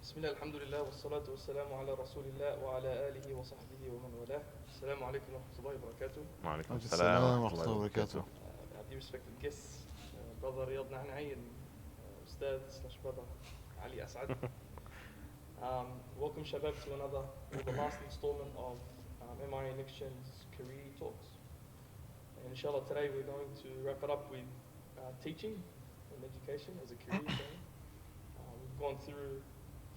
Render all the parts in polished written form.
بسم الله الحمد لله والصلاة والسلام على رسول الله وعلى آله وصحبه ومن والاه. السلام عليكم ورحمة الله وبركاته. وعليكم السلام السلام ورحمة الله وبركاته. Dear respected guests, brother Riad Naanai and Ustad / brother Ali Assaad. Welcome Shabab to another, or the last installment of MIA NextGen's career talks. And inshallah today we're going to wrap it up with teaching and education as a career thing. We've gone through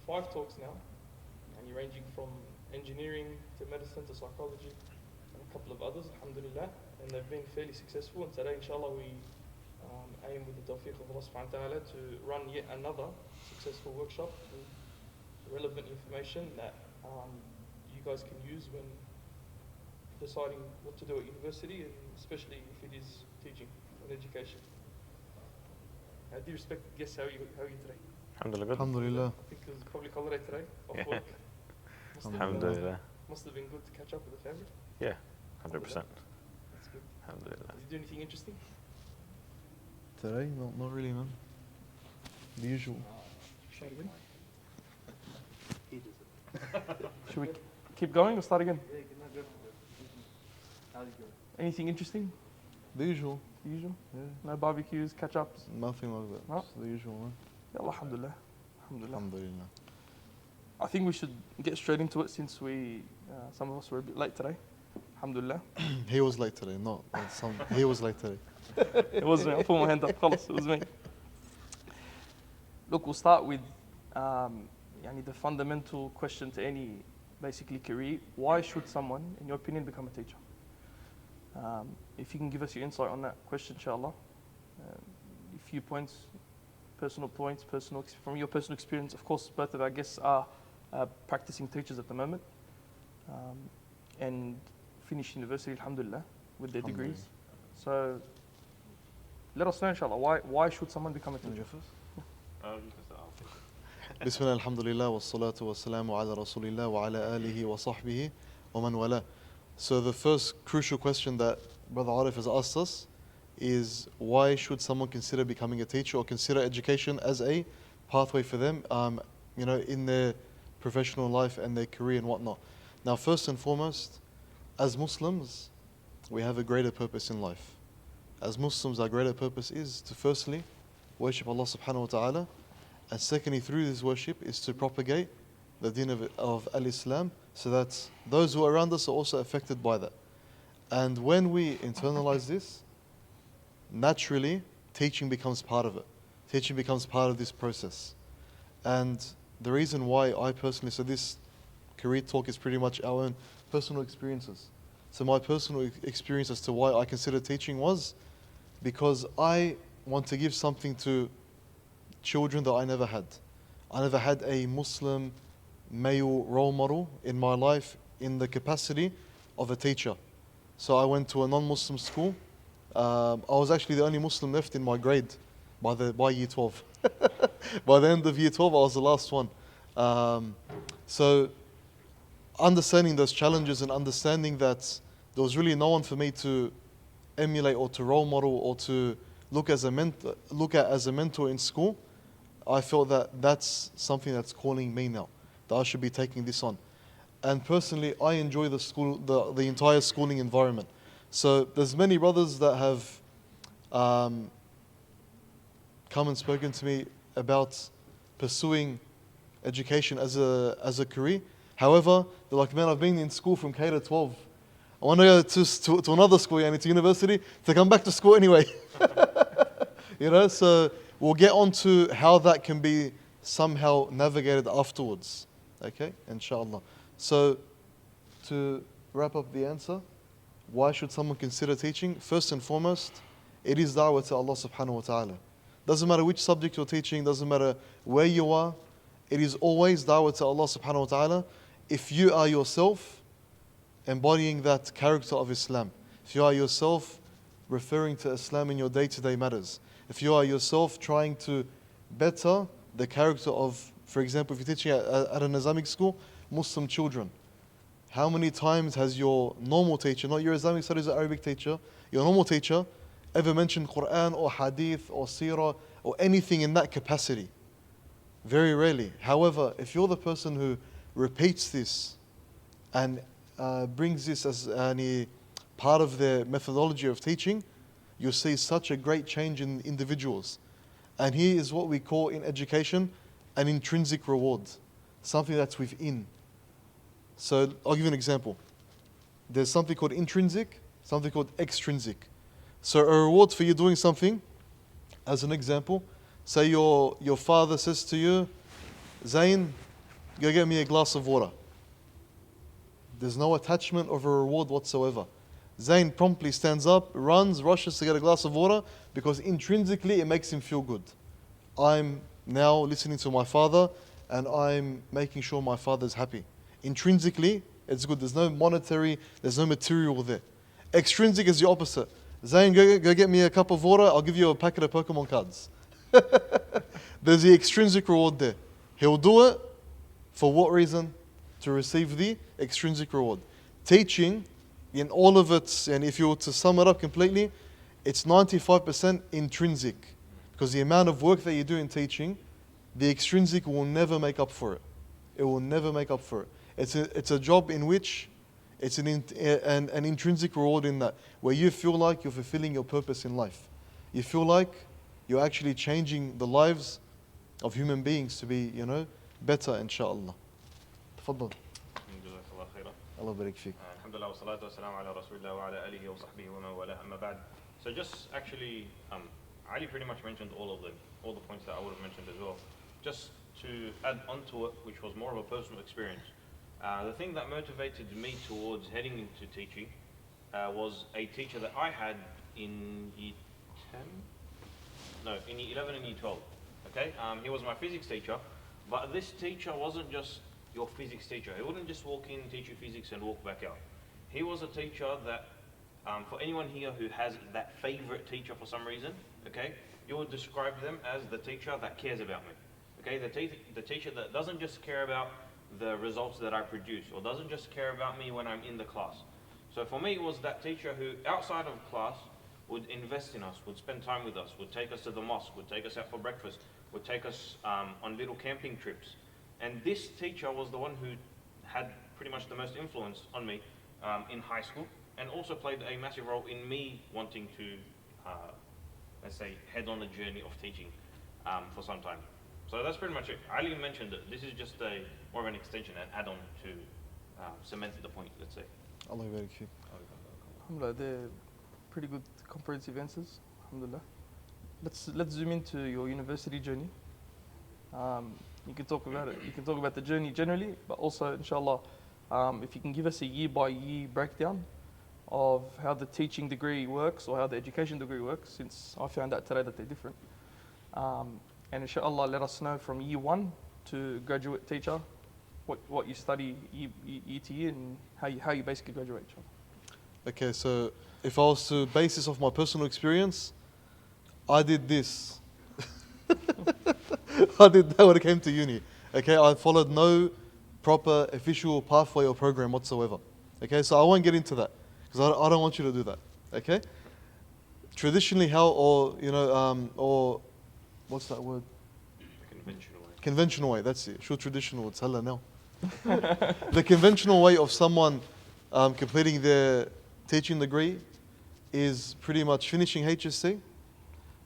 5 talks now, and you're ranging from engineering to medicine to psychology and a couple of others, alhamdulillah, and they've been fairly successful. And today, inshallah, we aim with the tawfiq of Allah subhanahu wa ta'ala to run yet another successful workshop with relevant information that you guys can use when deciding what to do at university, and especially if it is teaching and education. Dear respected guests, how are you today? Alhamdulillah. Alhamdulillah. I think it was probably holiday today, off work. Alhamdulillah. Must have been good to catch up with the family. Yeah, 100%. That's good. Alhamdulillah. Did you do anything interesting? Today? Not really, man. The usual. Should we keep going or start again? Anything interesting? The usual. The usual? Yeah. No barbecues, catch-ups? Nothing like that. No? Just the usual, man. Yeah, alhamdulillah. Alhamdulillah. Alhamdulillah. I think we should get straight into it since some of us were a bit late today. Alhamdulillah. He was late today, he was late today. It was me. I put my hand up. Khalas, it was me. Look, we'll start with the fundamental question to any basically career. Why should someone, in your opinion, become a teacher? If you can give us your insight on that question, inshallah. A few points, personal points, from your personal experience. Of course, both of our guests are practicing teachers at the moment and finished university, alhamdulillah, with their degrees. So let us know, inshallah, why should someone become a teacher? Bismillah, alhamdulillah, wassalatu wassalamu ala rasulillah wa ala alihi wa sahbihi wa man wala. So the first crucial question that Brother Arif has asked us is, why should someone consider becoming a teacher or consider education as a pathway for them, in their professional life and their career and whatnot? Now, first and foremost, as Muslims, we have a greater purpose in life. As Muslims, our greater purpose is to firstly worship Allah subhanahu wa ta'ala, and secondly, through this worship is to propagate the deen of al-Islam, so that those who are around us are also affected by that. And when we internalize this, naturally, teaching becomes part of it. Teaching becomes part of this process. And the reason why I personally, so this career talk is pretty much our own personal experiences. So my personal experience as to why I consider teaching was because I want to give something to children that I never had. I never had a Muslim male role model in my life in the capacity of a teacher. So I went to a non-Muslim school. I was actually the only Muslim left in my grade by year 12. By the end of year 12, I was the last one. So understanding those challenges and understanding that there was really no one for me to emulate or to role model or to look at as a mentor in school, I felt that that's something that's calling me now, that I should be taking this on. And personally, I enjoy the entire schooling environment. So there's many brothers that have come and spoken to me about pursuing education as a career. However, they're like, man, I've been in school from K to 12. I want to go to another school, to university, to come back to school anyway. So we'll get on to how that can be somehow navigated afterwards. Okay, inshallah. So to wrap up the answer, why should someone consider teaching? First and foremost, it is da'wah to Allah subhanahu wa ta'ala. Doesn't matter which subject you're teaching, doesn't matter where you are, it is always da'wah to Allah subhanahu wa ta'ala. If you are yourself embodying that character of Islam, if you are yourself referring to Islam in your day-to-day matters, if you are yourself trying to better the character of, for example, if you're teaching at an Islamic school, Muslim children, how many times has your normal teacher, not your Islamic studies or Arabic teacher, your normal teacher, ever mentioned Quran or Hadith or Seerah or anything in that capacity? Very rarely. However, if you're the person who repeats this and brings this as any part of their methodology of teaching, you'll see such a great change in individuals. And here is what we call in education an intrinsic reward, something that's within. So I'll give you an example. There's something called intrinsic, something called extrinsic. So a reward for you doing something, as an example, say your father says to you, Zain, go get me a glass of water. There's no attachment of a reward whatsoever. Zain promptly stands up, runs, rushes to get a glass of water because intrinsically it makes him feel good. I'm now listening to my father and I'm making sure my father's happy. Intrinsically, it's good. There's no monetary, there's no material there. Extrinsic is the opposite. Zain, go get me a cup of water, I'll give you a packet of Pokemon cards. There's the extrinsic reward there. He'll do it for what reason? To receive the extrinsic reward. Teaching, in all of its, and if you were to sum it up completely, it's 95% intrinsic. Because the amount of work that you do in teaching, the extrinsic will never make up for it. It will never make up for it. It's a job in which it's an intrinsic reward in that, where you feel like you're fulfilling your purpose in life. You feel like you're actually changing the lives of human beings to be, better, inshallah. تفضل. جزاك الله خيرا. الله يبارك فيك. الحمد لله والصلاة والسلام على رسول الله وعلى آله وصحبه ومن والاه أما بعد. So just actually, Ali pretty much mentioned all of them, all the points that I would have mentioned as well. Just to add onto it, which was more of a personal experience. The thing that motivated me towards heading into teaching was a teacher that I had in year 10? No, in year 11 and year 12. Okay, he was my physics teacher, but this teacher wasn't just your physics teacher. He wouldn't just walk in, teach you physics and walk back out. He was a teacher that, for anyone here who has that favorite teacher for some reason, okay, you would describe them as the teacher that cares about me. Okay, the teacher that doesn't just care about the results that I produce, or doesn't just care about me when I'm in the class. So for me, it was that teacher who, outside of class, would invest in us, would spend time with us, would take us to the mosque, would take us out for breakfast, would take us on little camping trips. And this teacher was the one who had pretty much the most influence on me in high school, and also played a massive role in me wanting to, let's say, head on a journey of teaching for some time. So that's pretty much it. Ali mentioned it. This is just more of an extension, an add-on to cement the point, let's say. Allah يبارك فيك. Alhamdulillah, they're pretty good comprehensive answers. Alhamdulillah. Let's zoom into your university journey. You can talk about it. You can talk about the journey generally, but also, inshallah, if you can give us a year-by-year breakdown of how the teaching degree works or how the education degree works, since I found out today that they're different. And inshallah, let us know from year 1 to graduate teacher, what you study year to year and how you basically graduate. Inshallah. Okay, so if I was to base this off my personal experience, I did this. I did that when I came to uni. Okay, I followed no proper official pathway or program whatsoever. Okay, so I won't get into that because I don't want you to do that. Okay, traditionally, or what's that word? Conventional way. Conventional way. That's it. Sure, traditional. It's hella now. The conventional way of someone completing their teaching degree is pretty much finishing HSC,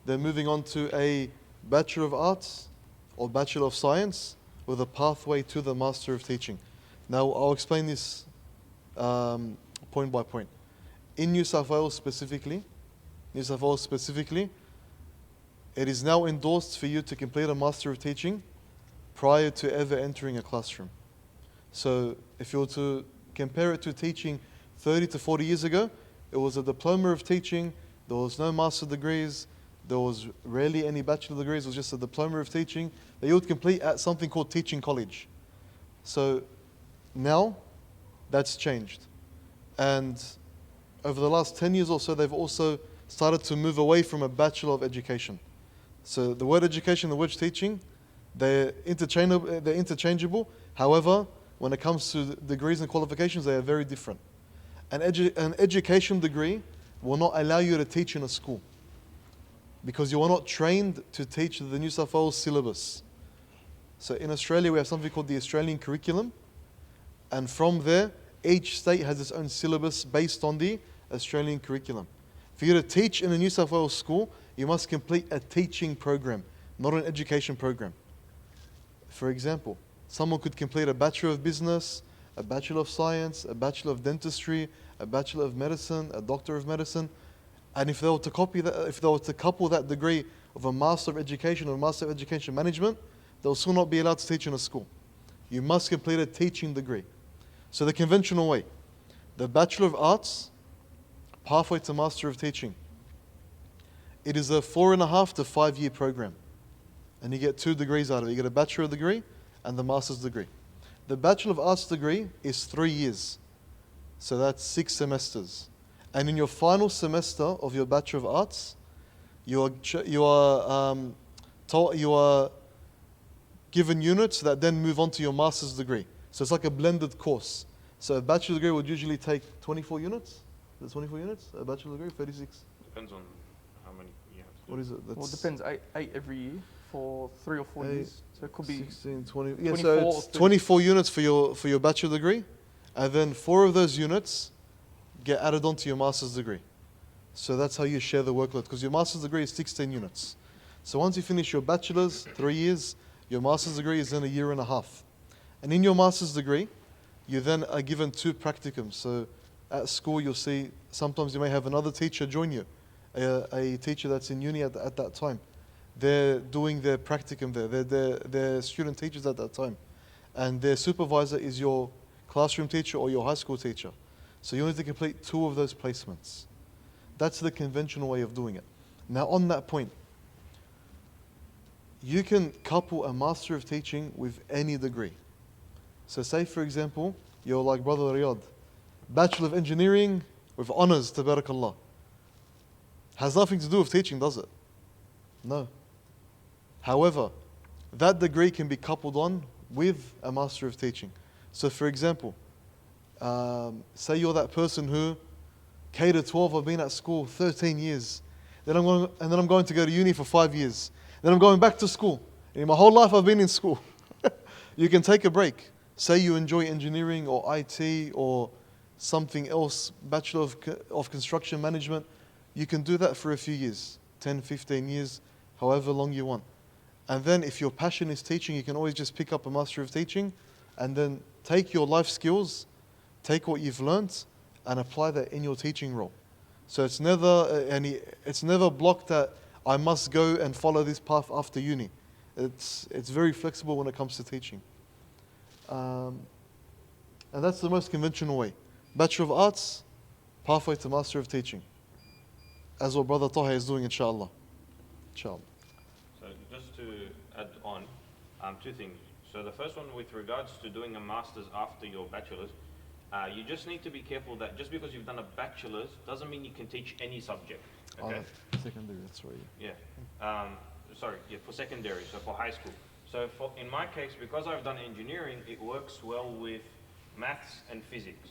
then moving on to a Bachelor of Arts or Bachelor of Science with a pathway to the Master of Teaching. Now, I'll explain this point by point. In New South Wales specifically, it is now endorsed for you to complete a Master of Teaching prior to ever entering a classroom. So if you were to compare it to teaching 30 to 40 years ago, it was a diploma of teaching, there was no master degrees, there was rarely any bachelor degrees, it was just a diploma of teaching that you would complete at something called teaching college. So now that's changed. And over the last 10 years or so, they've also started to move away from a Bachelor of Education. So the word education, the word teaching, they're interchangeable. However, when it comes to degrees and qualifications, they are very different. An education degree will not allow you to teach in a school because you are not trained to teach the New South Wales syllabus. So in Australia, we have something called the Australian curriculum. And from there, each state has its own syllabus based on the Australian curriculum. For you to teach in a New South Wales school, you must complete a teaching program, not an education program. For example, someone could complete a Bachelor of Business, a Bachelor of Science, a Bachelor of Dentistry, a Bachelor of Medicine, a Doctor of Medicine. And if they were to copy that, if they were to couple that degree of a Master of Education or a Master of Education Management, they'll still not be allowed to teach in a school. You must complete a teaching degree. So the conventional way, the Bachelor of Arts, pathway to Master of Teaching. It is a 4.5 to 5 year program. And you get 2 degrees out of it. You get a Bachelor degree and the Master's degree. The Bachelor of Arts degree is 3 years. So that's 6 semesters. And in your final semester of your Bachelor of Arts, you are given units that then move on to your Master's degree. So it's like a blended course. So a Bachelor degree would usually take 24 units. Is it 24 units? A Bachelor degree, 36. Depends on how many you have to do. What is it? Well, it depends. 8 every year for 3 or 4 8, years. So it could be 16, 20. Yeah, 24 so or it's 30. 24 units for your Bachelor degree. And then 4 of those units get added on to your Master's degree. So that's how you share the workload. Because your Master's degree is 16 units. So once you finish your Bachelor's, 3 years, your Master's degree is then 1.5 years. And in your Master's degree, you then are given 2 practicums. So at school, you'll see sometimes you may have another teacher join you, a teacher that's in uni at that time. They're doing their practicum there. They're student teachers at that time. And their supervisor is your classroom teacher or your high school teacher. So you need to complete 2 of those placements. That's the conventional way of doing it. Now on that point, you can couple a Master of Teaching with any degree. So say for example, you're like Brother Riad, Bachelor of Engineering with honors, tabarakallah. Has nothing to do with teaching, does it? No. However, that degree can be coupled on with a Master of Teaching. So for example, say you're that person who K to 12, I've been at school 13 years. Then I'm going to go to uni for 5 years. Then I'm going back to school. In my whole life I've been in school. You can take a break. Say you enjoy engineering or IT or something else, Bachelor of Construction Management. You can do that for a few years, 10, 15 years, however long you want. And then if your passion is teaching, you can always just pick up a Master of Teaching and then take your life skills, take what you've learnt and apply that in your teaching role. So it's never blocked that I must go and follow this path after uni. It's very flexible when it comes to teaching. And that's the most conventional way. Bachelor of Arts, pathway to Master of Teaching. As what Brother Taha is doing, inshallah. Inshallah. So just to add on, 2 things. So the first one with regards to doing a master's after your bachelor's, you just need to be careful that just because you've done a bachelor's doesn't mean you can teach any subject. Okay? Secondary, that's right. Yeah. For secondary, so for high school. So in my case, because I've done engineering, it works well with maths and physics.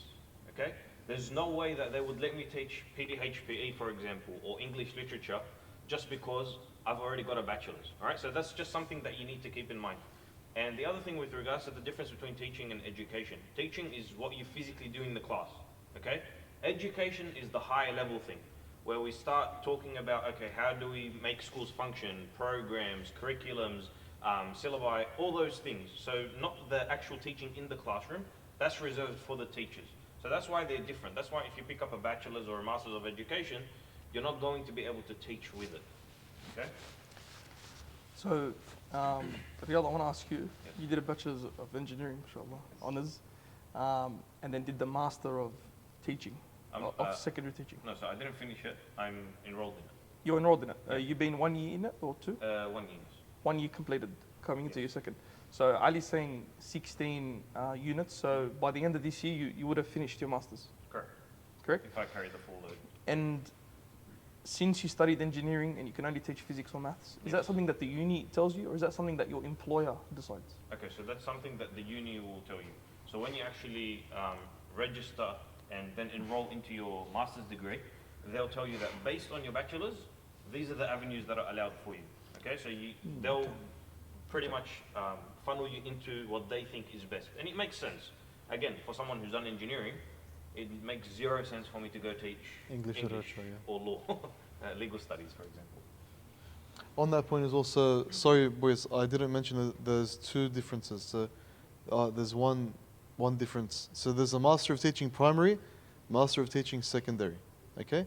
Okay? There's no way that they would let me teach PDHPE, for example, or English literature, just because I've already got a bachelor's. All right? So that's just something that you need to keep in mind. And the other thing with regards to the difference between teaching and education. Teaching is what you physically do in the class. Okay? Education is the higher level thing, where we start talking about, okay, how do we make schools function, programs, curriculums, syllabi, all those things. So not the actual teaching in the classroom, that's reserved for the teachers. So that's why they're different. That's why if you pick up a bachelor's or a master's of education, you're not going to be able to teach with it. Okay? So, Riad, I want to ask you, you did a Bachelor's of Engineering, mashallah, honors, and then did the Master of Teaching, of Secondary Teaching. No, so I didn't finish it. I'm enrolled in it. You're enrolled in it. You've been 1 year in it or 2? 1 year. 1 year completed, coming into your second. So Ali's saying 16 units, so by the end of this year, you would have finished your Master's. Correct. Correct? If I carry the full load. And since you studied engineering and you can only teach physics or maths, is that something that the uni tells you, or is that something that your employer decides? Okay, so that's something that the uni will tell you. So when you actually register and then enroll into your master's degree, they'll tell you that based on your bachelor's, these are the avenues that are allowed for you. Okay, so they'll pretty much funnel you into what they think is best. And it makes sense. Again, for someone who's done engineering, it makes zero sense for me to go teach English literature, yeah. or law, legal studies, for example. On that point is also, sorry boys, I didn't mention that there's two differences. So there's one difference. So there's a Master of Teaching Primary, Master of Teaching Secondary. Okay?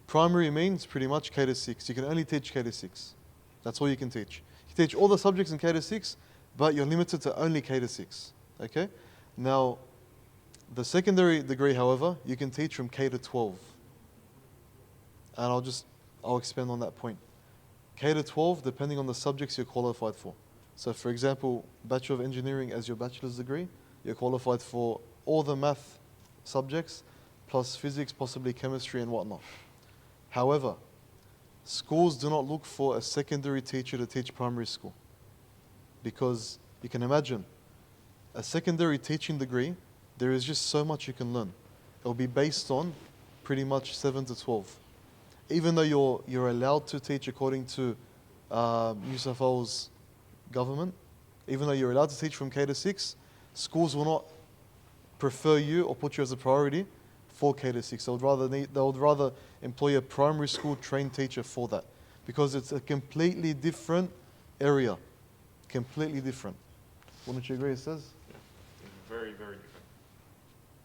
Primary means pretty much K to 6. You can only teach K to 6. That's all you can teach. You teach all the subjects in K to 6, but you're limited to only K to 6. Okay? Now, the secondary degree, however, you can teach from K to 12. And I'll expand on that point. K to 12, depending on the subjects you're qualified for. So for example, Bachelor of Engineering as your bachelor's degree, you're qualified for all the math subjects, plus physics, possibly chemistry and whatnot. However, schools do not look for a secondary teacher to teach primary school. Because you can imagine, a secondary teaching degree, there is just so much you can learn. It will be based on pretty much 7 to 12. Even though you're allowed to teach according to New South Wales government, even though you're allowed to teach from K to 6, schools will not prefer you or put you as a priority for K to 6. They would rather employ a primary school trained teacher for that, because it's a completely different area, completely different. Wouldn't you agree, it says? Yeah. Very, very different.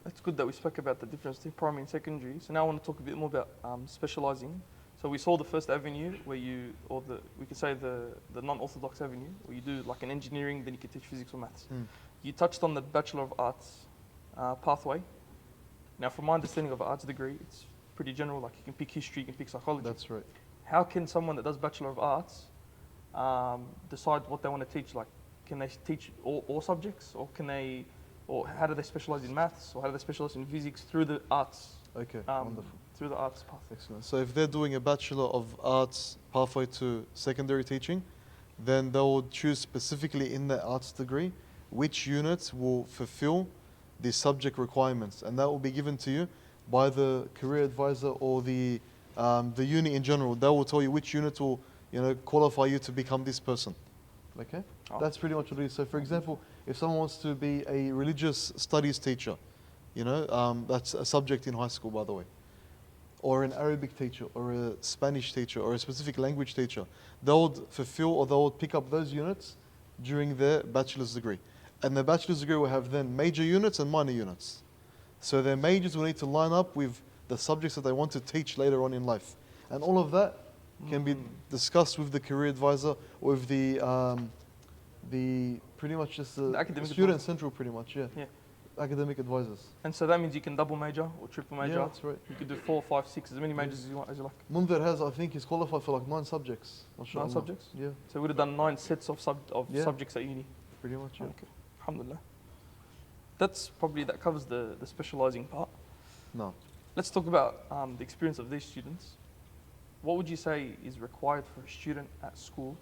It's good that we spoke about the difference between primary and secondary. So now I want to talk a bit more about specializing. So we saw the first avenue where we could say the non-orthodox avenue, where you do like an engineering, then you can teach physics or maths. You touched on the Bachelor of Arts pathway. Now, from my understanding of an arts degree, it's pretty general. Like you can pick history, you can pick psychology. That's right. How can someone that does Bachelor of Arts decide what they want to teach? Like, can they teach all subjects, or how do they specialize in maths, or how do they specialize in physics through the arts? Okay, wonderful. Through the arts path. Excellent. So if they're doing a Bachelor of Arts pathway to secondary teaching, then they will choose specifically in the arts degree which units will fulfill the subject requirements, and that will be given to you by the career advisor or the uni in general. They will tell you which unit will qualify you to become this person. Okay, that's pretty much what it is. So, for example, if someone wants to be a religious studies teacher, that's a subject in high school, by the way, or an Arabic teacher, or a Spanish teacher, or a specific language teacher, they would fulfill or they would pick up those units during their bachelor's degree. And the bachelor's degree will have then major units and minor units. So their majors will need to line up with the subjects that they want to teach later on in life. And all of that can be discussed with the career advisor, or with the pretty much just the academic student advisor. central, pretty much, yeah. Academic advisors. And so that means you can double major or triple major. Yeah, that's right. You could do 4, 5, 6, as many majors as you want, as you like. Mundir has, I think, he's qualified for like 9 subjects. 9 subjects? Yeah, So we would have done 9 sets of subjects at uni. pretty much, yeah. Okay, alhamdulillah. That covers the specializing part. No. Let's talk about the experience of these students. What would you say is required for a student at school,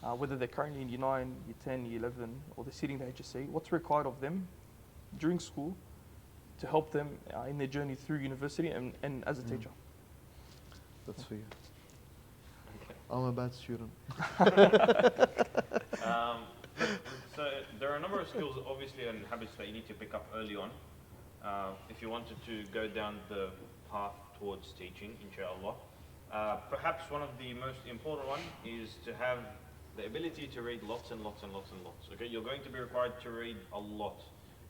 whether they're currently in Year 9, Year 10, Year 11, or they're sitting the HSC? What's required of them during school to help them in their journey through university and as a teacher? That's for you. Okay. I'm a bad student. So there are a number of skills, obviously, and habits that you need to pick up early on if you wanted to go down the path towards teaching, inshallah. Perhaps one of the most important one is to have the ability to read lots and lots and lots and lots. Okay, you're going to be required to read a lot.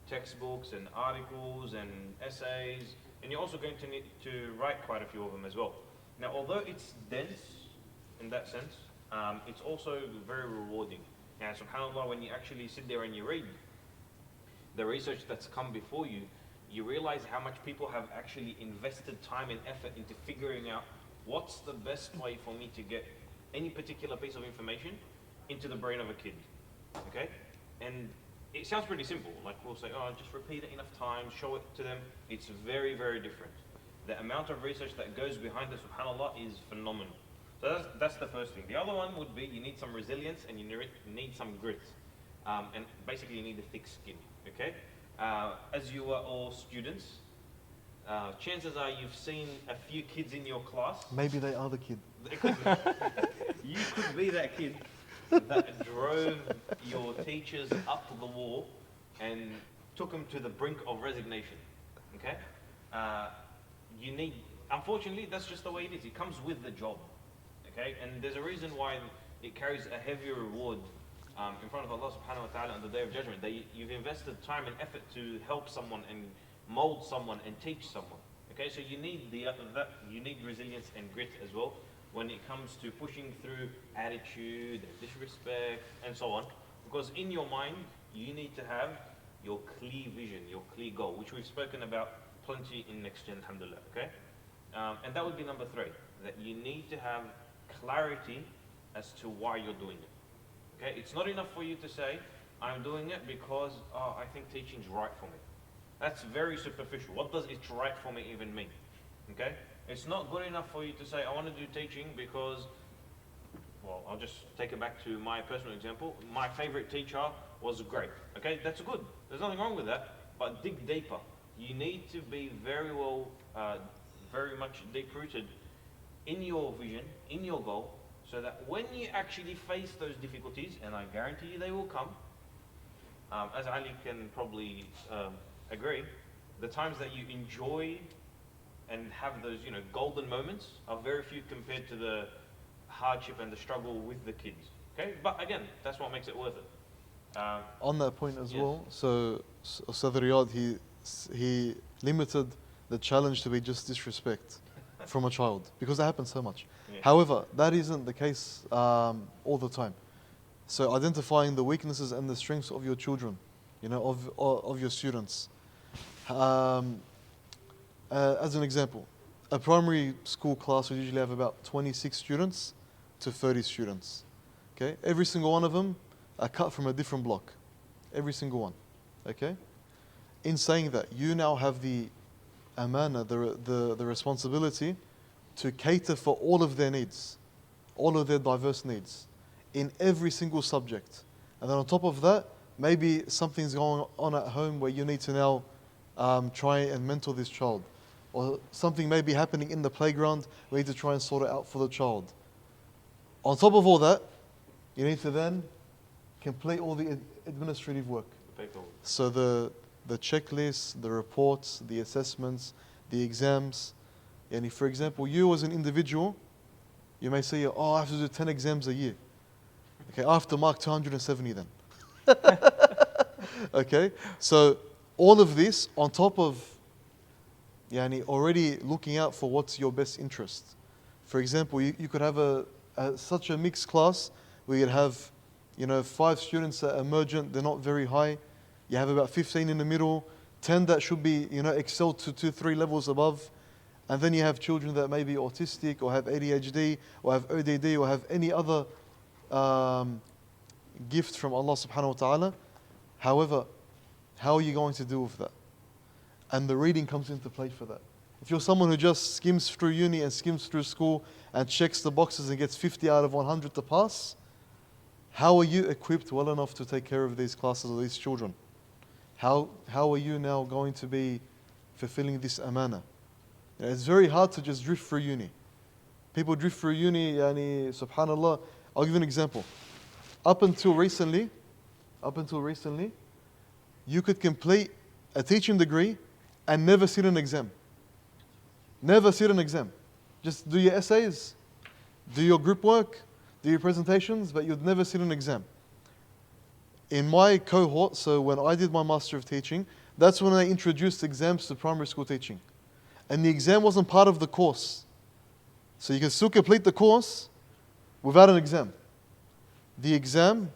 Textbooks and articles and essays, and you're also going to need to write quite a few of them as well. Now, although it's dense in that sense, it's also very rewarding. And subhanAllah, when you actually sit there and you read the research that's come before you, you realize how much people have actually invested time and effort into figuring out what's the best way for me to get any particular piece of information into the brain of a kid. Okay? And it sounds pretty simple. Like we'll say, oh, just repeat it enough times, show it to them. It's very, very different. The amount of research that goes behind it, subhanAllah, is phenomenal. So that's the first thing. The other one would be you need some resilience and you need some grit. And basically you need a thick skin, okay? As you are all students, chances are you've seen a few kids in your class. Maybe they are the kid. You could be that kid that drove your teachers up the wall and took them to the brink of resignation. Okay? You need, unfortunately, that's just the way it is. It comes with the job. Okay? And there's a reason why it carries a heavier reward in front of Allah subhanahu wa ta'ala on the Day of Judgment. You've invested time and effort to help someone and mold someone and teach someone. Okay, so you need you need resilience and grit as well when it comes to pushing through attitude, disrespect, and so on. Because in your mind, you need to have your clear vision, your clear goal, which we've spoken about plenty in NextGen, alhamdulillah. Okay, and that would be number 3. That you need to have clarity as to why you're doing it. Okay, it's not enough for you to say, I'm doing it because I think teaching's right for me. That's very superficial. What does it's right for me even mean? Okay, it's not good enough for you to say, I want to do teaching because, well, I'll just take it back to my personal example. My favorite teacher was great. Okay, that's good. There's nothing wrong with that, but dig deeper. You need to be very well, very much deep-rooted in your vision, in your goal, so that when you actually face those difficulties, and I guarantee you they will come, as Ali can probably agree, the times that you enjoy and have those, golden moments are very few compared to the hardship and the struggle with the kids. Okay, but again, that's what makes it worth it. On that point as yes. well, so the Riyad, he limited the challenge to be just disrespect from a child, because that happens so much. Yeah. However, that isn't the case all the time. So identifying the weaknesses and the strengths of your children, of your students. As an example, a primary school class would usually have about 26 students to 30 students. Okay, every single one of them are cut from a different block. Every single one. Okay. In saying that, you now have the amana, the responsibility to cater for all of their needs, all of their diverse needs, in every single subject. And then on top of that, maybe something's going on at home where you need to now try and mentor this child. Or something may be happening in the playground, we need to try and sort it out for the child. On top of all that, you need to then complete all the administrative work. So the checklists, the reports, the assessments, the exams. And for example, you as an individual, you may say, I have to do 10 exams a year. Okay, I have to mark 270 then. Okay, so all of this on top of already looking out for what's your best interest. For example, you could have such a mixed class where you'd have 5 students that are emergent, they're not very high. You have about 15 in the middle, 10 that should be excel to 2-3 levels above. And then you have children that may be autistic or have ADHD or have ODD or have any other gift from Allah subhanahu wa ta'ala. However, how are you going to deal with that? And the reading comes into play for that. If you're someone who just skims through uni and skims through school and checks the boxes and gets 50 out of 100 to pass, how are you equipped well enough to take care of these classes or these children? How are you now going to be fulfilling this amana? It's very hard to just drift through uni. People drift through uni, subhanallah. I'll give you an example. Up until recently, you could complete a teaching degree and never sit an exam. Never sit an exam. Just do your essays, do your group work, do your presentations, but you'd never sit an exam. In my cohort, so when I did my Master of Teaching, that's when I introduced exams to primary school teaching. And the exam wasn't part of the course. So you can still complete the course without an exam. The exam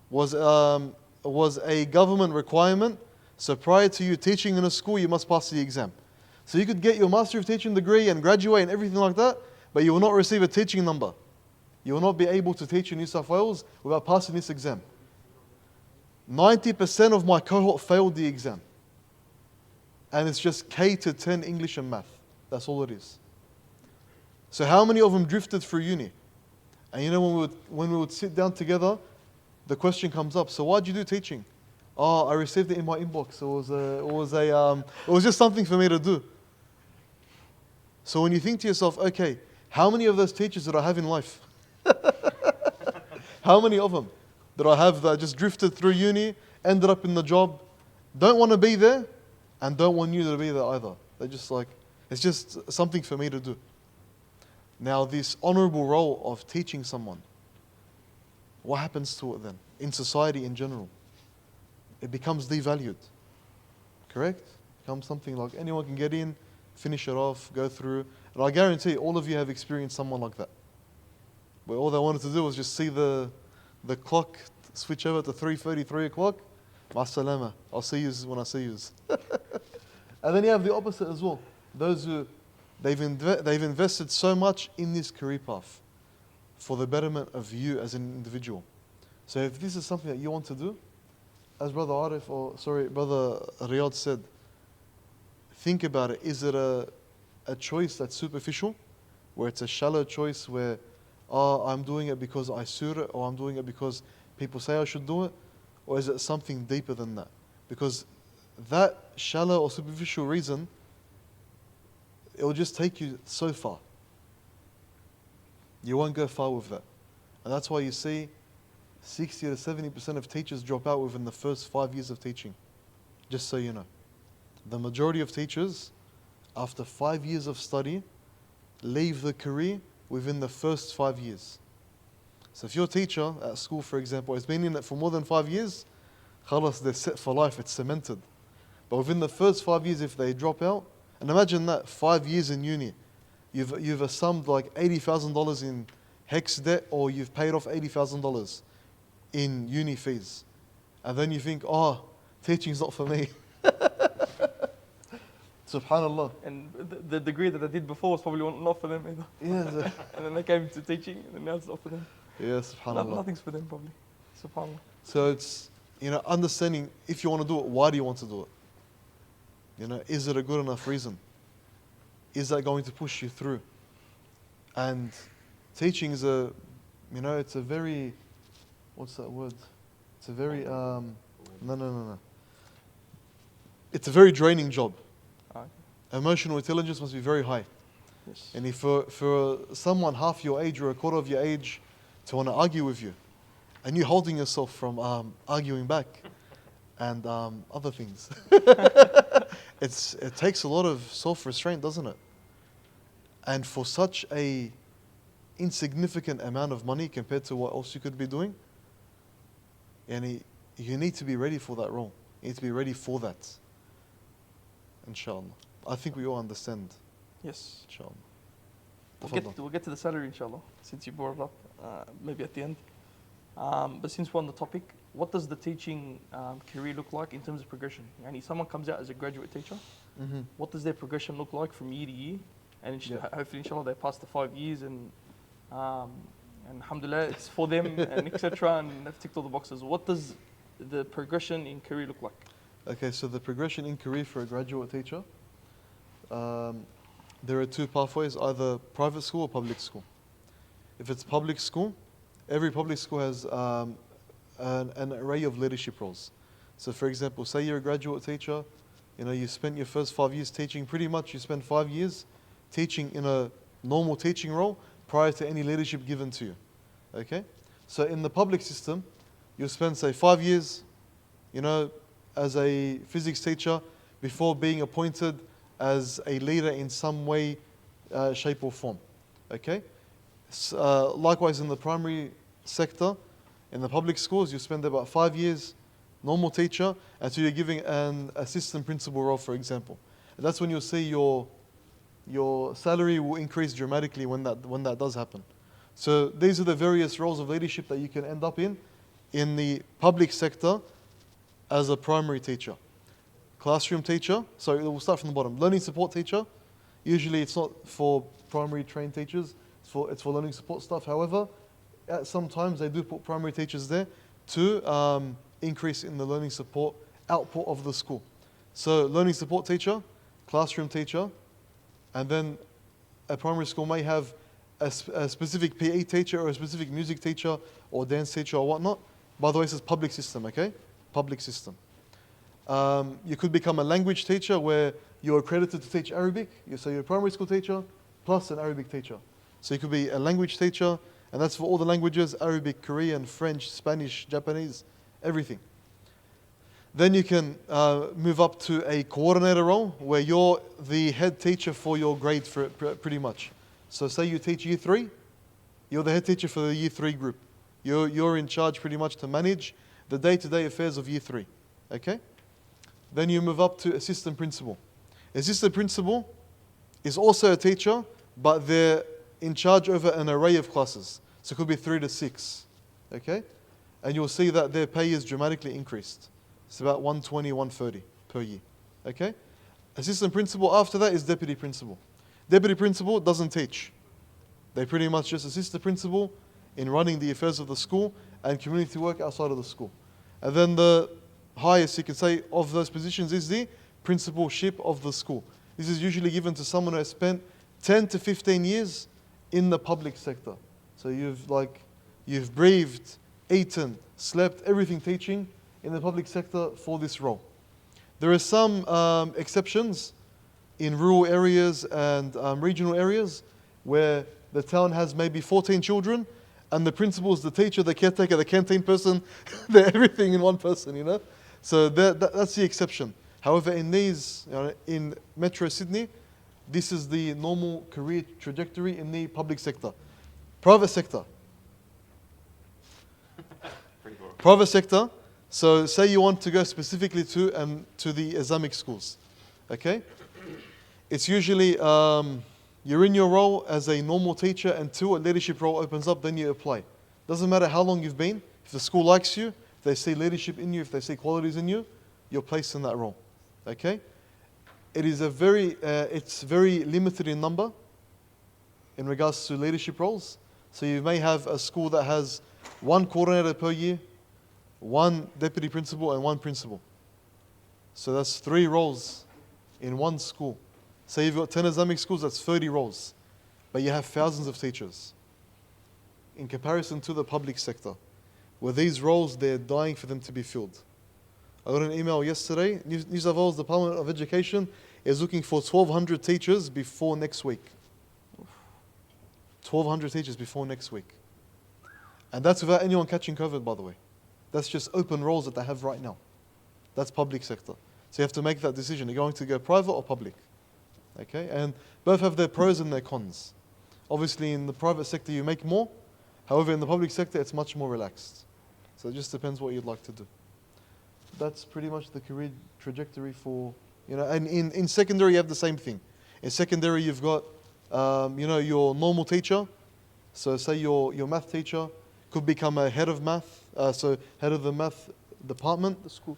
was a government requirement. So prior to you teaching in a school, you must pass the exam. So you could get your Master of Teaching degree and graduate and everything like that, but you will not receive a teaching number. You will not be able to teach in New South Wales without passing this exam. 90% of my cohort failed the exam. And it's just K to 10 English and math. That's all it is. So how many of them drifted through uni? And when we would sit down together, the question comes up, so why'd you do teaching? Oh, I received it in my inbox. It was just something for me to do. So when you think to yourself, okay, how many of those teachers did I have in life? How many of them did I have that just drifted through uni, ended up in the job, don't want to be there, and don't want you to be there either? They're just like, it's just something for me to do. Now, this honorable role of teaching someone, what happens to it then? In society in general, it becomes devalued. Correct? It becomes something like anyone can get in, finish it off, go through. And I guarantee all of you have experienced someone like that, where all they wanted to do was just see the clock switch over to 3:30, 3 o'clock. Ma salama. I'll see you when I see you. And then you have the opposite as well. Those who they've invested so much in this career path for the betterment of you as an individual. So if this is something that you want to do, as Brother Brother Riad said, think about it. Is it a choice that's superficial, where it's a shallow choice where, I'm doing it because I suit it, or I'm doing it because people say I should do it? Or is it something deeper than that? Because that shallow or superficial reason, it will just take you so far. You won't go far with that. And that's why you see 60 to 70% of teachers drop out within the first 5 years of teaching. Just so you know. The majority of teachers, after 5 years of study, leave the career within the first 5 years. So if your teacher at school, for example, has been in it for more than 5 years, khalas, they're set for life, it's cemented. But within the first 5 years, if they drop out, and imagine that, 5 years in uni, you've summed like $80,000 in Hex debt, or you've paid off $80,000 in uni fees. And then you think, teaching's not for me. Subhanallah. And the degree that I did before was probably not for them either. Yeah, And then I came to teaching, and now it's not for them. yeah, subhanallah. Nothing's for them probably. Subhanallah. So it's, understanding if you want to do it, why do you want to do it? Is it a good enough reason? Is that going to push you through? And teaching is it's a very, what's that word? It's a very, no. It's a very draining job. Emotional intelligence must be very high. Yes. And if for someone half your age or a quarter of your age to want to argue with you, and you holding yourself from arguing back and other things, it takes a lot of self-restraint, doesn't it? And for such a insignificant amount of money compared to what else you could be doing, and you need to be ready for that role. You need to be ready for that. Inshallah. I think we all understand. Yes. Inshallah. We'll get to the salary, inshallah, since you brought it up, maybe at the end. But since we're on the topic, what does the teaching career look like in terms of progression? Someone comes out as a graduate teacher. Mm-hmm. What does their progression look like from year to year? And hopefully, inshallah, they pass the 5 years, and alhamdulillah, it's for them, and etc. And they've ticked all the boxes. What does the progression in career look like? Okay, so the progression in career for a graduate teacher, there are two pathways, either private school or public school. If it's public school, every public school has an array of leadership roles. So for example, say you're a graduate teacher, you spent your first 5 years teaching, pretty much you spend 5 years teaching in a normal teaching role prior to any leadership given to you. Okay? So in the public system, you'll spend, say, 5 years, as a physics teacher before being appointed as a leader in some way, shape or form. Okay? Likewise in the primary sector, in the public schools, you spend about 5 years, normal teacher, until you're giving an assistant principal role, for example. And that's when you'll see your salary will increase dramatically when that does happen. So these are the various roles of leadership that you can end up in the public sector as a primary teacher. Classroom teacher, so we'll start from the bottom. Learning support teacher, usually it's not for primary trained teachers, it's for learning support staff. However, at some times they do put primary teachers there to increase in the learning support output of the school. So learning support teacher, classroom teacher, and then a primary school may have a specific PE teacher or a specific music teacher or dance teacher or whatnot. By the way, this is public system, okay? Public system. You could become a language teacher where you're accredited to teach Arabic. So you're a primary school teacher plus an Arabic teacher. So you could be a language teacher, And that's for all the languages, Arabic, Korean, French, Spanish, Japanese, everything. Then you can move up to a coordinator role where you're the head teacher for your grade pretty much. So say you teach year 3, you're the head teacher for the year 3 group. You're in charge pretty much to manage the day-to-day affairs of year 3. Okay? Then you move up to assistant principal. Assistant principal is also a teacher, but they're in charge over an array of classes. So it could be 3 to 6. Okay? And you'll see that their pay is dramatically increased. It's about 120, 130 per year. Okay? Assistant principal after that is deputy principal. Deputy principal doesn't teach. They pretty much just assist the principal in running the affairs of the school and community work outside of the school. And then the highest, you can say, of those positions is the principalship of the school. This is usually given to someone who has spent 10 to 15 years in the public sector. So you've breathed, eaten, slept, everything teaching in the public sector for this role. There are some exceptions in rural areas and regional areas where the town has maybe 14 children and the principal is the teacher, the caretaker, the canteen person, they're everything in one person, you know. So that's the exception. However, in these, in Metro Sydney, this is the normal career trajectory in the public sector. Private sector. Private sector. So say you want to go specifically to the Islamic schools, okay? It's usually, you're in your role as a normal teacher until a leadership role opens up, then you apply. Doesn't matter how long you've been, if the school likes you, if they see leadership in you, if they see qualities in you, you're placed in that role, okay? It is it's very limited in number in regards to leadership roles. So you may have a school that has 1 coordinator per year, 1 deputy principal and 1 principal. So that's 3 roles in one school. Say you've got 10 Islamic schools, that's 30 roles. But you have thousands of teachers. In comparison to the public sector, where these roles, they're dying for them to be filled. I got an email yesterday, New South Wales Department of Education is looking for 1,200 teachers before next week. 1,200 teachers before next week. And that's without anyone catching COVID, by the way. That's just open roles that they have right now. That's public sector. So you have to make that decision. You're going to go private or public. Okay? And both have their pros and their cons. Obviously, in the private sector, you make more. However, in the public sector, it's much more relaxed. So it just depends what you'd like to do. That's pretty much the career trajectory for, and in secondary, you have the same thing. In secondary, you've got, your normal teacher. So say your math teacher could become a head of math, so head of the math department. The school,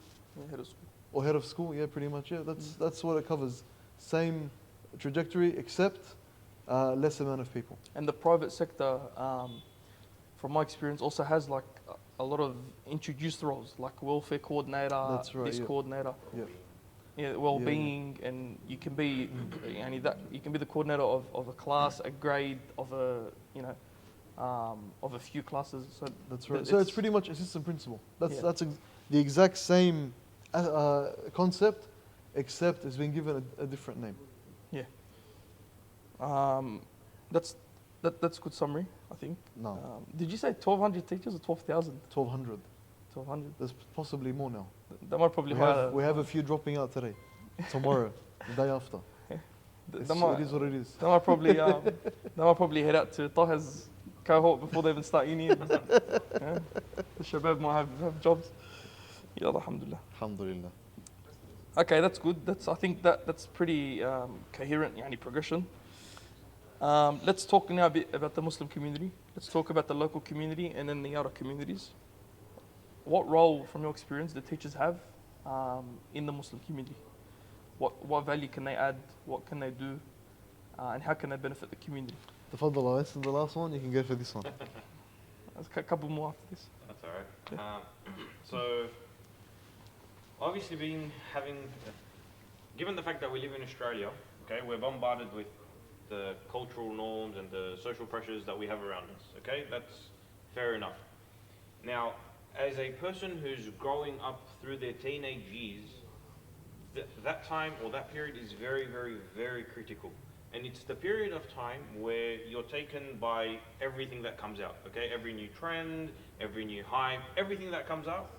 head of school. Or head of school, yeah, pretty much, yeah. That's what it covers. Same trajectory, except less amount of people. And the private sector, from my experience, also has like a lot of introduced roles, like welfare coordinator, That's right, this yeah. coordinator. Yeah. Yeah, well-being, and you can be, you can be the coordinator of a class, a grade, of a few classes. So that's right. So it's pretty much assistant principal. That's Yeah. that's the exact same concept, except it's been given a different name. Yeah. That's a good summary, I think. No, Did you say 1,200 teachers or 12,000? 1,200. 1,200. There's possibly more now. That might probably We have a few dropping out today, tomorrow, the day after. That It might, is what it is. that might probably head out to Taha's cohort before they even start uni. Yeah. The shabab might have jobs. Yeah, alhamdulillah. Alhamdulillah. Okay, that's good. I think that's pretty coherent progression. Let's talk now a bit about the Muslim community. Let's talk about the local community and then the outer communities. What role, from your experience, do teachers have in the Muslim community? What value can they add? What can they do? And how can they benefit the community? Tafadhal, this is the last one. You can go for this one. There's a couple more after this. That's all right. So, obviously, given the fact that we live in Australia, okay, we're bombarded with the cultural norms and the social pressures that we have around us. Okay, that's fair enough. Now, as a person who's growing up through their teenage years, that time or that period is very, very, very critical. And it's the period of time where you're taken by everything that comes out, okay? Every new trend, every new hype, everything that comes out,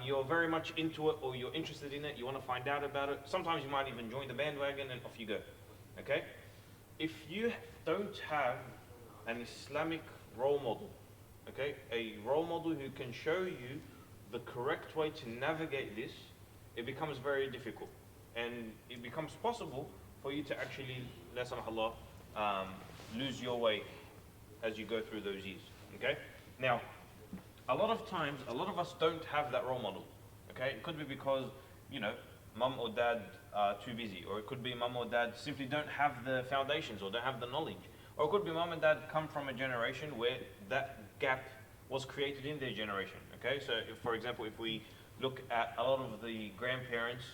you're very much into it, or you're interested in it, you want to find out about it. Sometimes you might even join the bandwagon and off you go, okay? If you don't have an Islamic role model, okay, a role model who can show you the correct way to navigate this, it becomes very difficult. And it becomes possible for you to actually, la samahullah, lose your way as you go through those years, okay? Now, a lot of times, a lot of us don't have that role model, okay? It could be because, you know, mum or dad are too busy, or it could be mum or dad simply don't have the foundations or don't have the knowledge. Or it could be mum and dad come from a generation where that gap was created in their generation, okay? So, if, for example, if we look at a lot of the grandparents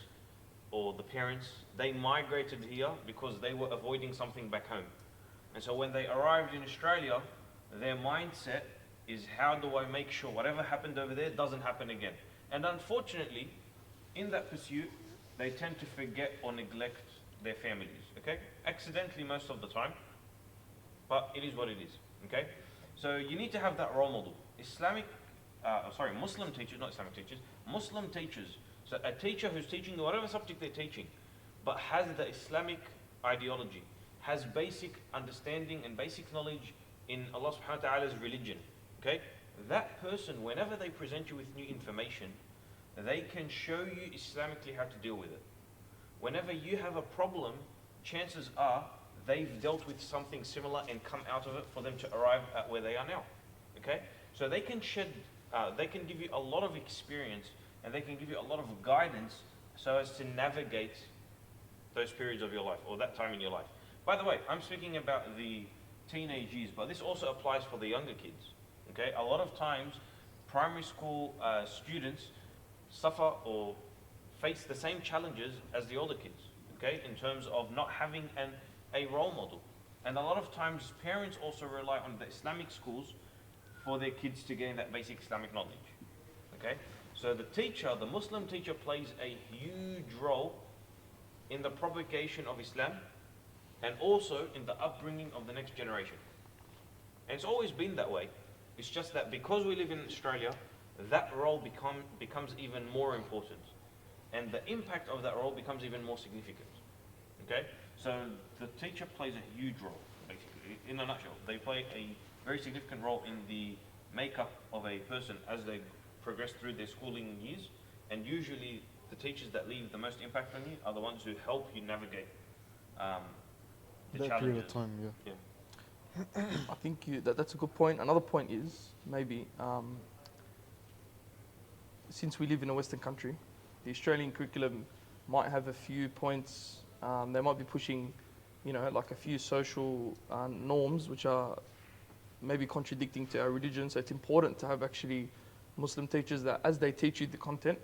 or the parents, they migrated here because they were avoiding something back home. And so when they arrived in Australia, their mindset is, how do I make sure whatever happened over there doesn't happen again? And unfortunately, in that pursuit, they tend to forget or neglect their families, okay? Accidentally most of the time, but it is what it is, okay? So you need to have that role model. Muslim teachers, not Islamic teachers, Muslim teachers. So a teacher who's teaching whatever subject they're teaching, but has the Islamic ideology, has basic understanding and basic knowledge in Allah subhanahu wa ta'ala's religion, okay? That person, whenever they present you with new information, they can show you Islamically how to deal with it. Whenever you have a problem, chances are they've dealt with something similar and come out of it for them to arrive at where they are now, okay? So they can they can give you a lot of experience, and they can give you a lot of guidance so as to navigate those periods of your life, or that time in your life. By the way, I'm speaking about the teenage years, but this also applies for the younger kids, okay? A lot of times, primary school students suffer or face the same challenges as the older kids, okay? In terms of not having a role model. And a lot of times, parents also rely on the Islamic schools for their kids to gain that basic Islamic knowledge, okay? So the teacher, the Muslim teacher, plays a huge role in the propagation of Islam and also in the upbringing of the next generation. And it's always been that way. It's just that because we live in Australia, that role becomes even more important. And the impact of that role becomes even more significant, okay? So the teacher plays a huge role, basically. In a nutshell, they play a very significant role in the makeup of a person as they progress through their schooling years, and usually the teachers that leave the most impact on you are the ones who help you navigate the That challenges. period of time, yeah. I think that's a good point. Another point is maybe since we live in a Western country, the Australian curriculum might have a few points. They might be pushing, you know, like a few social norms which are maybe contradicting to our religion. So it's important to have actually Muslim teachers that, as they teach you the content,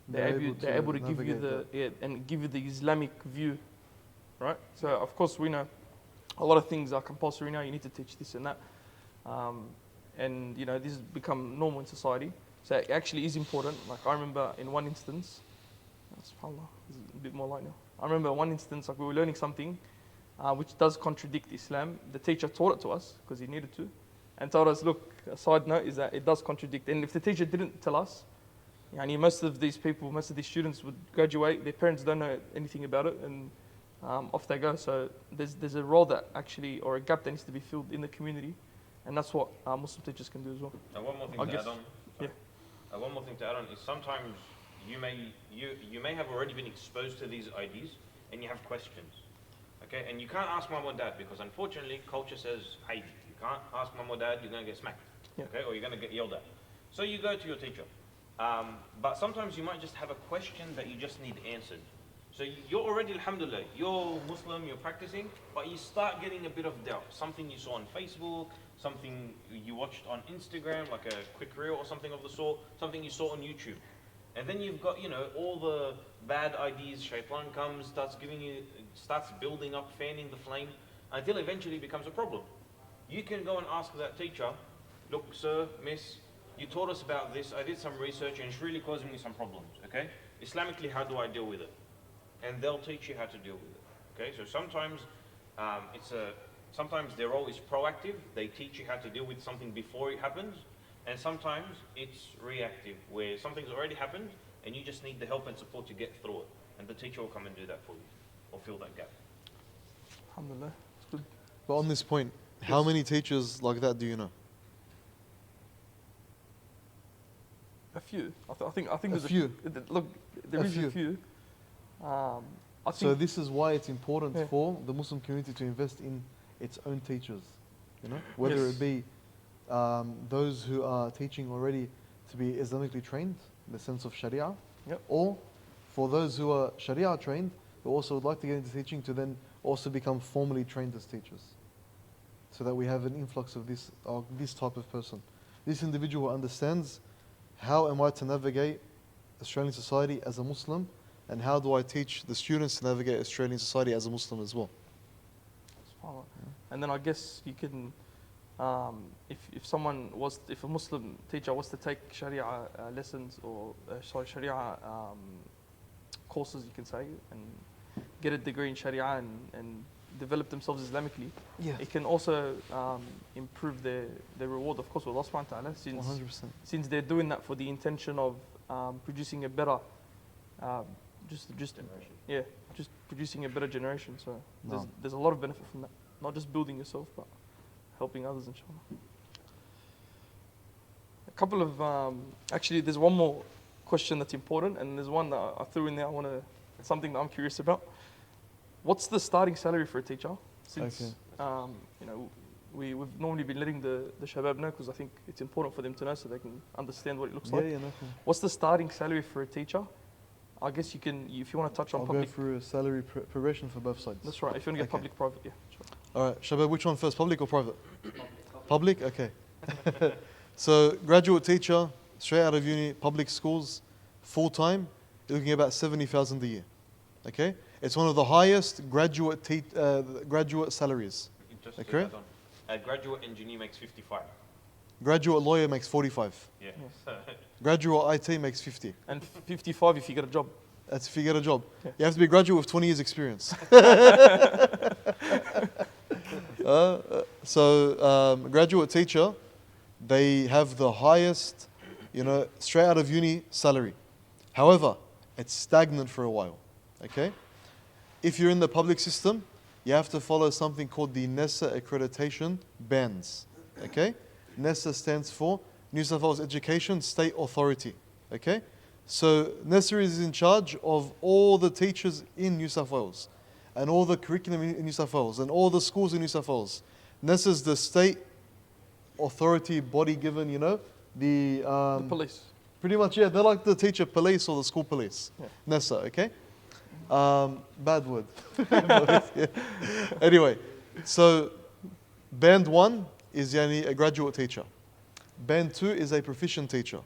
they're able to give you the Islamic view, right? So of course we know a lot of things are compulsory now. You need to teach this and that, and you know this has become normal in society. So it actually is important. Like I remember in one instance, subhanAllah, it's a bit more light now. I remember one instance, like we were learning something which does contradict Islam. The teacher taught it to us because he needed to, and told us, look, a side note is that it does contradict. And if the teacher didn't tell us, most of these people, most of these students would graduate, their parents don't know anything about it, and off they go. So there's a role that actually, or a gap that needs to be filled in the community, and that's what Muslim teachers can do as well. And one more thing to add on. One more thing to add on is sometimes you may have already been exposed to these ideas and you have questions, okay? And you can't ask mum or dad because unfortunately culture says, hey, you can't ask mum or dad, you're going to get smacked, okay? Or you're going to get yelled at. So you go to your teacher. But sometimes you might just have a question that you just need answered. So you're already, alhamdulillah, you're Muslim, you're practicing, but you start getting a bit of doubt. Something you saw on Facebook, something you watched on Instagram, like a quick reel or something of the sort, something you saw on YouTube. And then you've got, all the bad ideas, shaitan comes, starts building up, fanning the flame, until eventually it becomes a problem. You can go and ask that teacher, look, sir, miss, you taught us about this, I did some research and it's really causing me some problems, okay? Islamically, how do I deal with it? And they'll teach you how to deal with it, Okay, so sometimes sometimes their role is proactive. They teach you how to deal with something before it happens, and sometimes it's reactive, where something's already happened and you just need the help and support to get through it, and the teacher will come and do that for you or fill that gap. Alhamdulillah. It's good. But on this point, how Yes. many teachers like that do you know? A few. I think there's few. Look, there A is few. a few. I So think this is why it's important Yeah. for the Muslim community to invest in its own teachers, you know, whether Yes. it be those who are teaching already to be Islamically trained in the sense of Sharia, Yep. or for those who are Sharia trained who also would like to get into teaching to then also become formally trained as teachers, so that we have an influx of this type of person, this individual who understands how am I to navigate Australian society as a Muslim, and how do I teach the students to navigate Australian society as a Muslim as well. SubhanAllah. And then I guess you can, if a Muslim teacher was to take Sharia lessons or Sharia courses, you can say, and get a degree in Sharia and develop themselves Islamically, Yeah, it can also improve their reward, of course, with Allah subhanahu wa ta'ala, 100%. since they're doing that for the intention of producing a better, just producing a better generation. So No. there's a lot of benefit from that. Not just building yourself, but helping others, inshallah. A couple of, actually, there's one more question that's important, and there's one that I threw in there. Something that I'm curious about. What's the starting salary for a teacher? Since we've normally been letting the shabab know, because I think it's important for them to know so they can understand what it looks like. Yeah, no problem. What's the starting salary for a teacher? I guess you can, if you want to touch on I'll public. go through a salary progression for both sides. That's right. If you want to get Okay. public, private, yeah. Sure. All right, Shabab, which one first, public or private? Public, okay. So, graduate teacher, straight out of uni, public schools, full time, you're looking at about 70,000 a year. Okay, it's one of the highest graduate salaries. Just to Okay. add on, a graduate engineer makes 55. Graduate lawyer makes 45. Yeah. Graduate IT makes 50. And 55 if you get a job. That's if you get a job. Yeah. You have to be a graduate with 20 years experience. Graduate teacher, they have the highest, straight out of uni salary. However, it's stagnant for a while. Okay? If you're in the public system, you have to follow something called the NESA accreditation bands. Okay? NESA stands for New South Wales Education State Authority. Okay? So NESA is in charge of all the teachers in New South Wales and all the curriculum in New South Wales and all the schools in New South Wales. NESA is the state authority body given, the police. pretty much, yeah, they're like the teacher police or the school police. Yeah. NESA, okay? Bad word. Yeah. Anyway, so band 1 is a graduate teacher. Band 2 is a proficient teacher.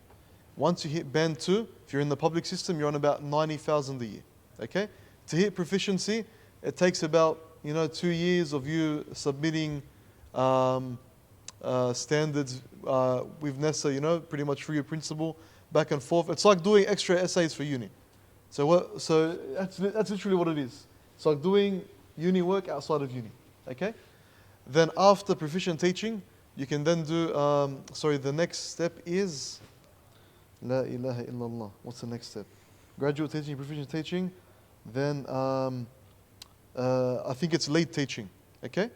Once you hit band 2, if you're in the public system, you're on about 90,000 a year. Okay? To hit proficiency, it takes about 2 years of you submitting standards with NESA, pretty much through your principal, back and forth. It's like doing extra essays for uni. So that's literally what it is. It's like doing uni work outside of uni. Okay? Then after proficient teaching, you can then do, the next step is, La ilaha illallah. What's the next step? Graduate teaching, proficient teaching. Then I think it's lead teaching. Okay?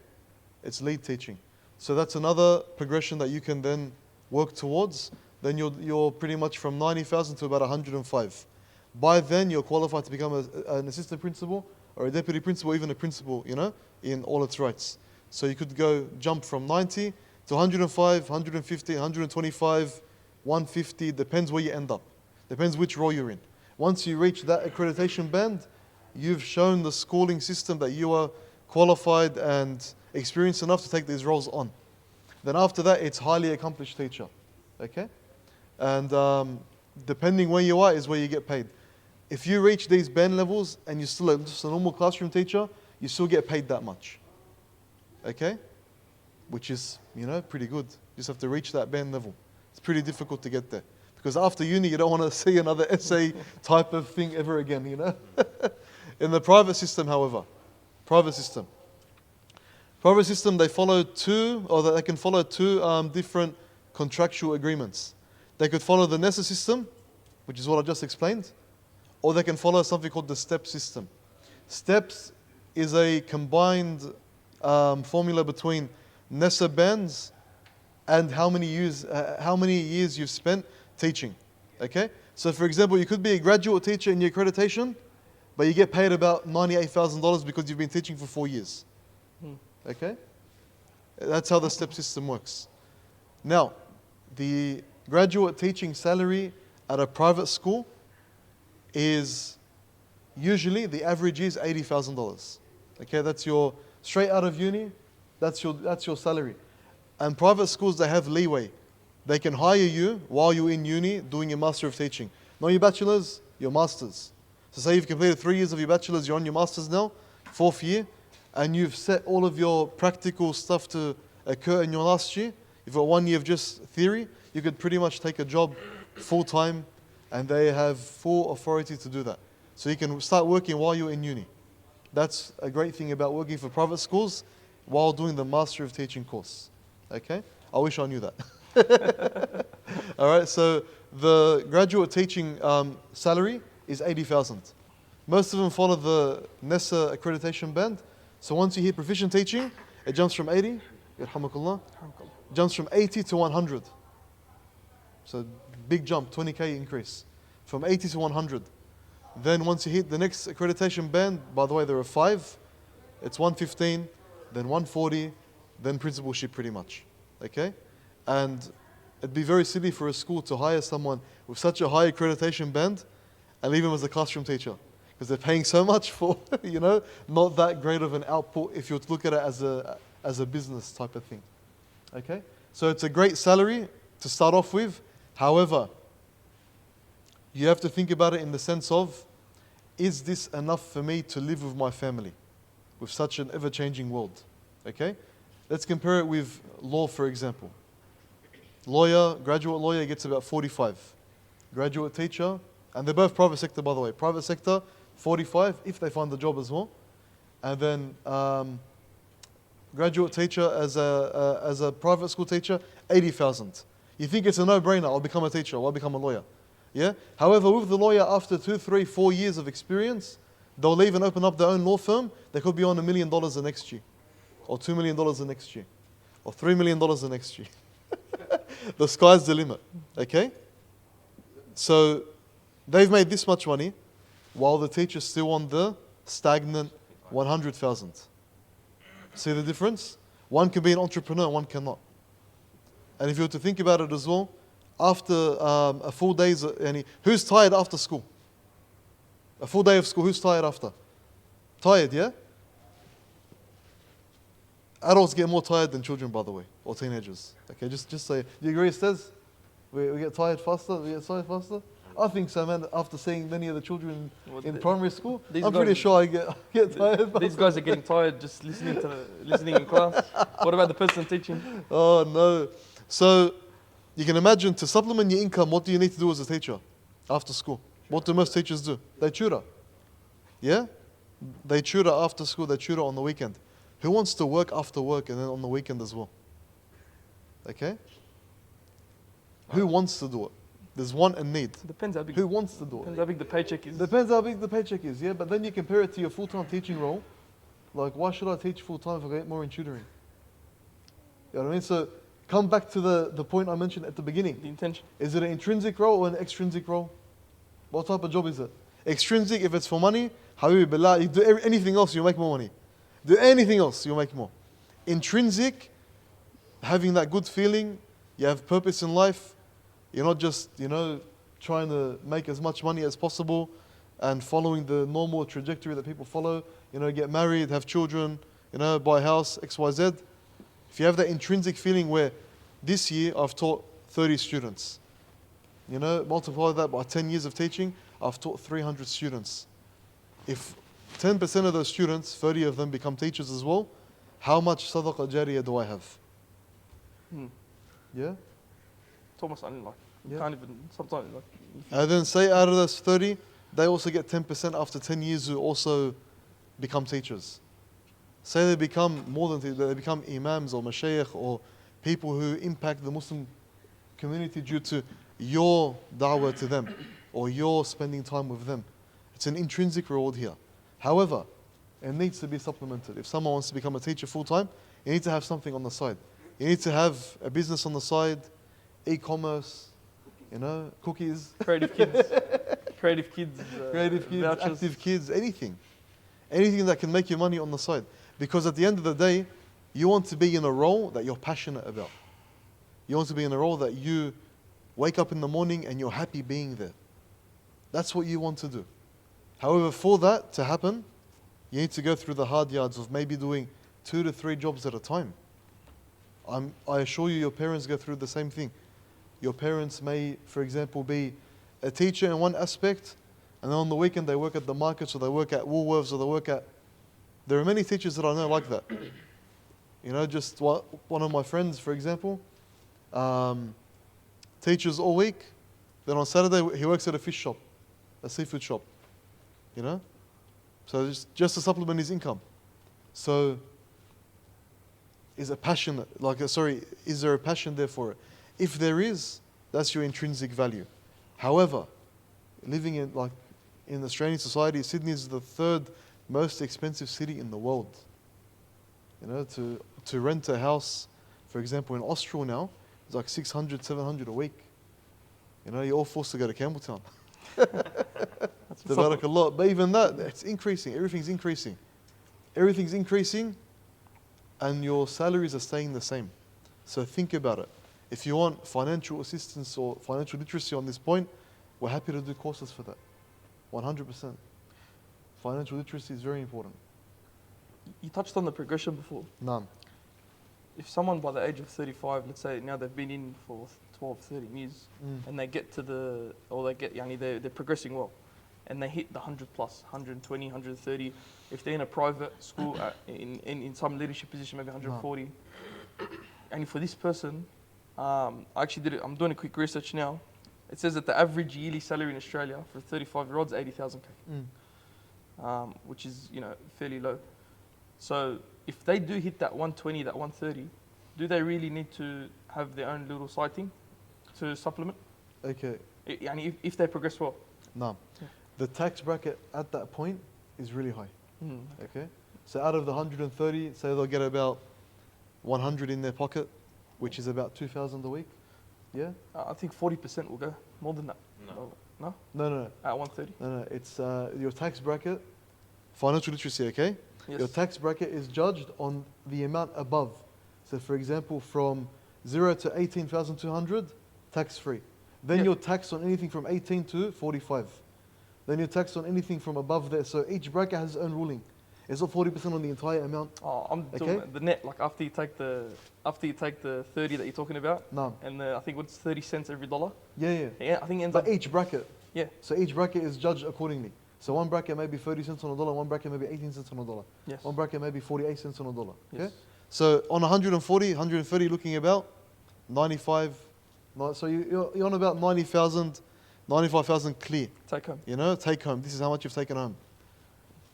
It's lead teaching. So that's another progression that you can then work towards. Then you're pretty much from 90,000 to about 105. By then, you're qualified to become an assistant principal or a deputy principal, even a principal, in all its rights. So you could jump from 90 to 105, 150, 125, 150, depends where you end up. Depends which role you're in. Once you reach that accreditation band, you've shown the schooling system that you are qualified and experienced enough to take these roles on. Then after that, it's highly accomplished teacher. Okay? And depending where you are is where you get paid. If you reach these band levels and you're still just a normal classroom teacher, you still get paid that much. Okay? Which is, pretty good. You just have to reach that band level. It's pretty difficult to get there. Because after uni, you don't want to see another essay type of thing ever again, In the private system, however, Private system. Private system, they follow two, or they can follow two different contractual agreements. They could follow the NESA system, which is what I just explained, or they can follow something called the STEP system. STEPS is a combined formula between NESA bands and how many years you've spent teaching. Okay? So for example, you could be a graduate teacher in your accreditation, but you get paid about $98,000 because you've been teaching for 4 years. Okay? That's how the STEP system works. Now, the graduate teaching salary at a private school is usually, the average is $80,000. Okay, that's your, straight out of uni, that's your salary. And private schools, they have leeway. They can hire you while you're in uni doing your Master of Teaching. Not your bachelor's, your master's. So say you've completed 3 years of your bachelor's, you're on your master's now, 4th year, and you've set all of your practical stuff to occur in your last year. You've got 1 year of just theory, you could pretty much take a job full time, and they have full authority to do that. So you can start working while you're in uni. That's a great thing about working for private schools while doing the Master of Teaching course. Okay? I wish I knew that. All right, so the graduate teaching salary is 80,000. Most of them follow the NESA accreditation band. So once you hit proficient teaching, it jumps from 80, yarhamakallah, jumps from 80 to 100. So big jump, 20k increase. From 80 to 100. Then once you hit the next accreditation band, by the way, there are 5. It's 115, then 140, then principalship pretty much. Okay? And it'd be very silly for a school to hire someone with such a high accreditation band and leave him as a classroom teacher. Because they're paying so much for, not that great of an output if you were to look at it as a business type of thing. Okay? So it's a great salary to start off with. However, you have to think about it in the sense of, is this enough for me to live with my family with such an ever-changing world? Okay? Let's compare it with law, for example. Lawyer, graduate lawyer gets about 45. Graduate teacher, and they're both private sector, by the way. Private sector, 45, if they find the job as well. And then graduate teacher as a private school teacher, 80,000. You think it's a no-brainer, I'll become a teacher, or I'll become a lawyer. Yeah? However, with the lawyer, after 2, 3, 4 years of experience, they'll leave and open up their own law firm. They could be on $1 million the next year, or $2 million the next year, or $3 million the next year. The sky's the limit. Okay? So they've made this much money, while the teacher's still on the stagnant 100,000. See the difference? One can be an entrepreneur, one cannot. And if you were to think about it as well, after a full day's, who's tired after school? A full day of school, who's tired after? Tired, yeah? Adults get more tired than children, by the way, or teenagers. Okay, just say, do you agree, Stez? We get tired faster? We get tired faster? I think so, man. After seeing many of the children in primary school, I'm pretty sure I get tired. These guys are getting tired just listening in class. What about the person teaching? Oh, no. So, you can imagine, to supplement your income, what do you need to do as a teacher after school? What do most teachers do? They tutor. Yeah? They tutor after school, they tutor on the weekend. Who wants to work after work and then on the weekend as well? Okay? Who wants to do it? There's want and need. Depends how big. Who wants to do it? Depends how big the paycheck is. Depends how big the paycheck is, yeah? But then you compare it to your full-time teaching role. Like, why should I teach full-time if I get more in tutoring? You know what I mean? So, come back to the point I mentioned at the beginning. The intention. Is it an intrinsic role or an extrinsic role? What type of job is it? Extrinsic, if it's for money, Habibi Billah, you do anything else, you'll make more money. Do anything else, you'll make more. Intrinsic, having that good feeling, you have purpose in life. You're not just, trying to make as much money as possible and following the normal trajectory that people follow. Get married, have children, buy a house, X, Y, Z. If you have that intrinsic feeling where this year I've taught 30 students, multiply that by 10 years of teaching, I've taught 300 students. If 10% of those students, 30 of them become teachers as well, how much sadaqah jariyah do I have? Yeah? It's almost unlike. You Yeah. can't even, sometimes like. And then say out of those 30, they also get 10% after 10 years who also become teachers. say they become they become imams or mashayikh or people who impact the Muslim community due to your da'wah to them or your spending time with them. It's an intrinsic reward here. However, it needs to be supplemented. If someone wants to become a teacher full time, you need to have something on the side. You need to have a business on the side, e-commerce, cookies, Creative kids. Creative kids. Vouchers. active kids, anything. Anything that can make you money on the side. Because at the end of the day, you want to be in a role that you're passionate about. You want to be in a role that you wake up in the morning and you're happy being there. That's what you want to do. However, for that to happen, you need to go through the hard yards of maybe doing 2 to 3 jobs at a time. I assure you, your parents go through the same thing. Your parents may, for example, be a teacher in one aspect, and then on the weekend they work at the markets, or they work at Woolworths, or they work at... There are many teachers that I know like that. Just one of my friends, for example, teaches all week, then on Saturday he works at a fish shop, a seafood shop. So just to supplement his income. So is there a passion there for it? If there is, that's your intrinsic value. However, living in the Australian society, Sydney is the 3rd most expensive city in the world. To rent a house, for example, in Austral now, it's like 600, 700 a week. You're all forced to go to Campbelltown. That's Develop a lot. But even that, it's increasing. Everything's increasing. Everything's increasing, and your salaries are staying the same. So think about it. If you want financial assistance or financial literacy on this point, we're happy to do courses for that. 100%. Financial literacy is very important. You touched on the progression before. Naam. If someone by the age of 35, let's say now they've been in for 12, 13 years, and they get to they're progressing well, and they hit the 100 plus, 120, 130. If they're in a private school, in some leadership position, maybe 140. No. And for this person, I actually did it. I'm doing a quick research now. It says that the average yearly salary in Australia for 35-year-olds is 80,000 which is fairly low. So if they do hit that 120, that 130, do they really need to have their own little side thing to supplement? Okay. If they progress well. No. Yeah. The tax bracket at that point is really high. Okay. Okay. So out of the 130, say they'll get about 100 in their pocket, which is about 2,000 a week. Yeah. I think 40% will go more than that. No. No. At 130. No. It's your tax bracket, financial literacy. Okay. Yes. Your tax bracket is judged on the amount above. So, for example, from 0 to 18,200, tax free. Then you're taxed on anything from 18 to 45. Then you're taxed on anything from above there. So each bracket has its own ruling. It's not 40% on the entire amount. Oh, I'm doing the net. Like after you take the 30 that you're talking about. No. And I think what's 30 cents every dollar. Yeah. Yeah, I think it ends But up. each bracket. Yeah. So each bracket is judged accordingly. So one bracket may be 30 cents on a dollar, one bracket may be 18 cents on a dollar. Yes. One bracket may be 48 cents on a dollar. Okay? Yes. So on 130 looking about 95. So you're on about 90,000, 95,000 clear. Take home. Take home. This is how much you've taken home.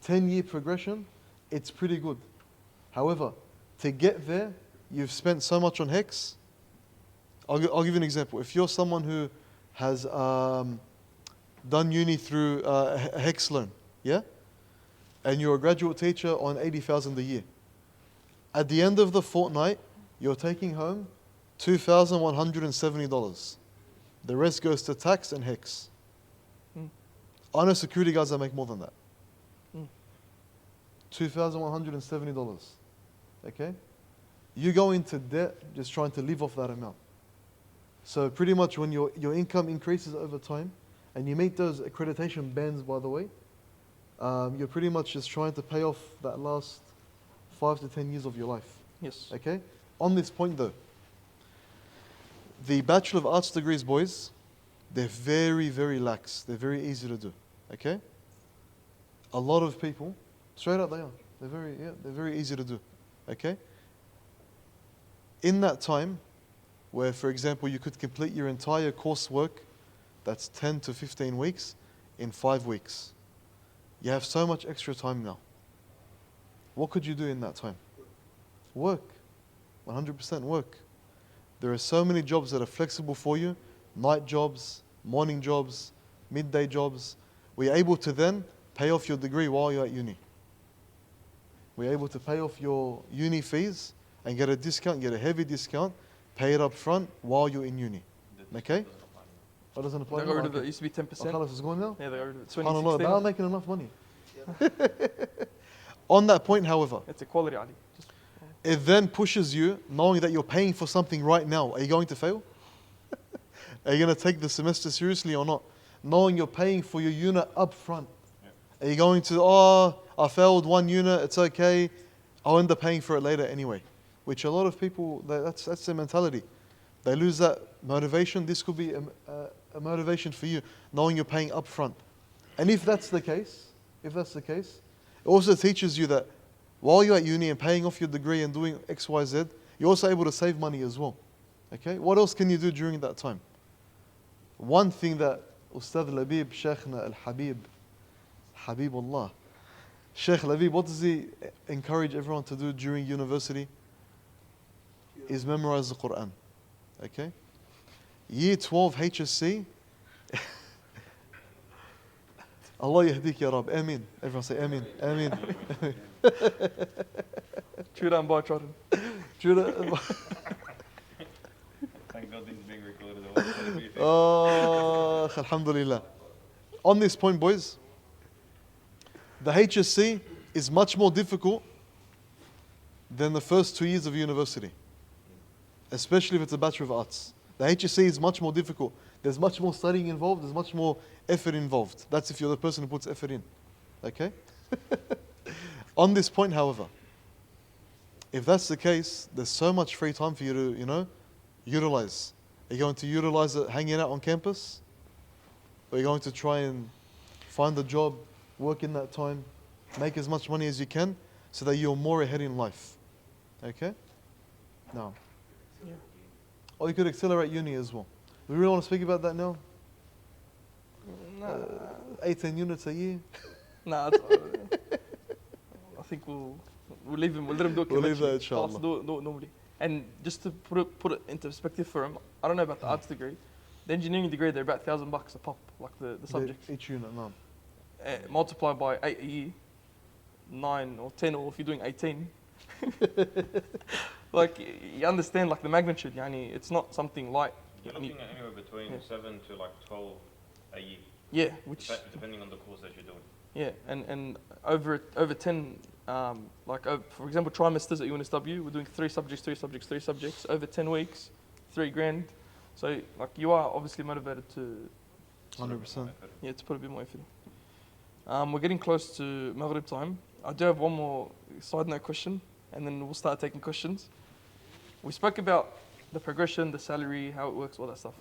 10-year progression, it's pretty good. However, to get there, you've spent so much on Hex. I'll give you an example. If you're someone who has done uni through a Hex loan, yeah? And you're a graduate teacher on 80,000 a year. At the end of the fortnight, you're taking home $2,170. The rest goes to tax and Hex. I know security guards that make more than that. $2,170. Okay? You go into debt just trying to live off that amount. So pretty much when your income increases over time, and you meet those accreditation bands, by the way, you're pretty much just trying to pay off that last 5 to 10 years of your life. Yes. Okay? On this point though, the Bachelor of Arts degrees, boys, they're very, very lax. They're very easy to do. Okay? A lot of people, straight up they are. They're very easy to do. Okay? In that time, where for example you could complete your entire coursework, that's 10 to 15 weeks, in 5 weeks. You have so much extra time now. what could you do in that time? Work. 100% work. There are so many jobs that are flexible for you. Night jobs, morning jobs, midday jobs. We're able to then pay off your degree while you're at uni. We're able to pay off your uni fees and get a discount, get a heavy discount, pay it up front while you're in uni. Okay? What doesn't apply? They got rid of it. It used to be 10%. Khalas, it's gone now? Yeah, they got rid of it. SubhanAllah, they 2016. are making enough money. On that point, however, It's equality, Ali. Just, it then pushes you, knowing that you're paying for something right now. Are you going to fail? Are you going to take the semester seriously or not? Knowing you're paying for your unit up front. Are you going to, I failed one unit, it's okay, I'll end up paying for it later anyway. Which a lot of people, that's their mentality. They lose that motivation. This could be a motivation for you, knowing you're paying up front. And if that's the case, it also teaches you that while you're at uni and paying off your degree and doing X, Y, Z, you're also able to save money as well. Okay? What else can you do during that time? One thing that Ustad Labib, Shaykhna Al-Habib, Habibullah, Shaykh Labib, what does he encourage everyone to do during university? Is memorize the Quran. Okay? Year 12 HSC, Allah yahdik ya Rab, Ameen. Everyone say Ameen, Ameen. chew down by Jordan. Thank God this is being recorded. Oh, Alhamdulillah. On this point, boys, the HSC is much more difficult than the first 2 years of university, especially if it's a Bachelor of Arts. The HSC is much more difficult. There's much more studying involved, there's much more effort involved. That's if you're the person who puts effort in. Okay? On this point, however, if that's the case, there's so much free time for you to, utilize. Are you going to utilize it hanging out on campus? Or are you going to try and find a job, work in that time, make as much money as you can so that you're more ahead in life? Okay? Now. Yeah. Or you could accelerate uni as well. Do we really want to speak about that now? Nah, 18 units a year? nah. I think we'll leave him. We'll let him do it. We'll leave that, conventionally. inshallah. Do it normally. And just to put it into perspective for him, I don't know about the arts degree. The engineering degree, they're about $1,000 a pop, like the subjects. Each unit, no. Multiply by 8 a year, 9 or 10, or if you're doing 18. Like, you understand like the magnitude, yani, it's not something light. You're looking at anywhere between 7 to like 12 a year. Yeah, which Depending on the course that you're doing. yeah, and over 10, for example, trimesters at UNSW, we're doing 3 subjects over 10 weeks, $3,000. So like you are obviously motivated to 100%. to put a bit more effort in. We're getting close to Maghrib time. I do have one more side note question, and then we'll start taking questions. We spoke about the progression, the salary, how it works, all that stuff.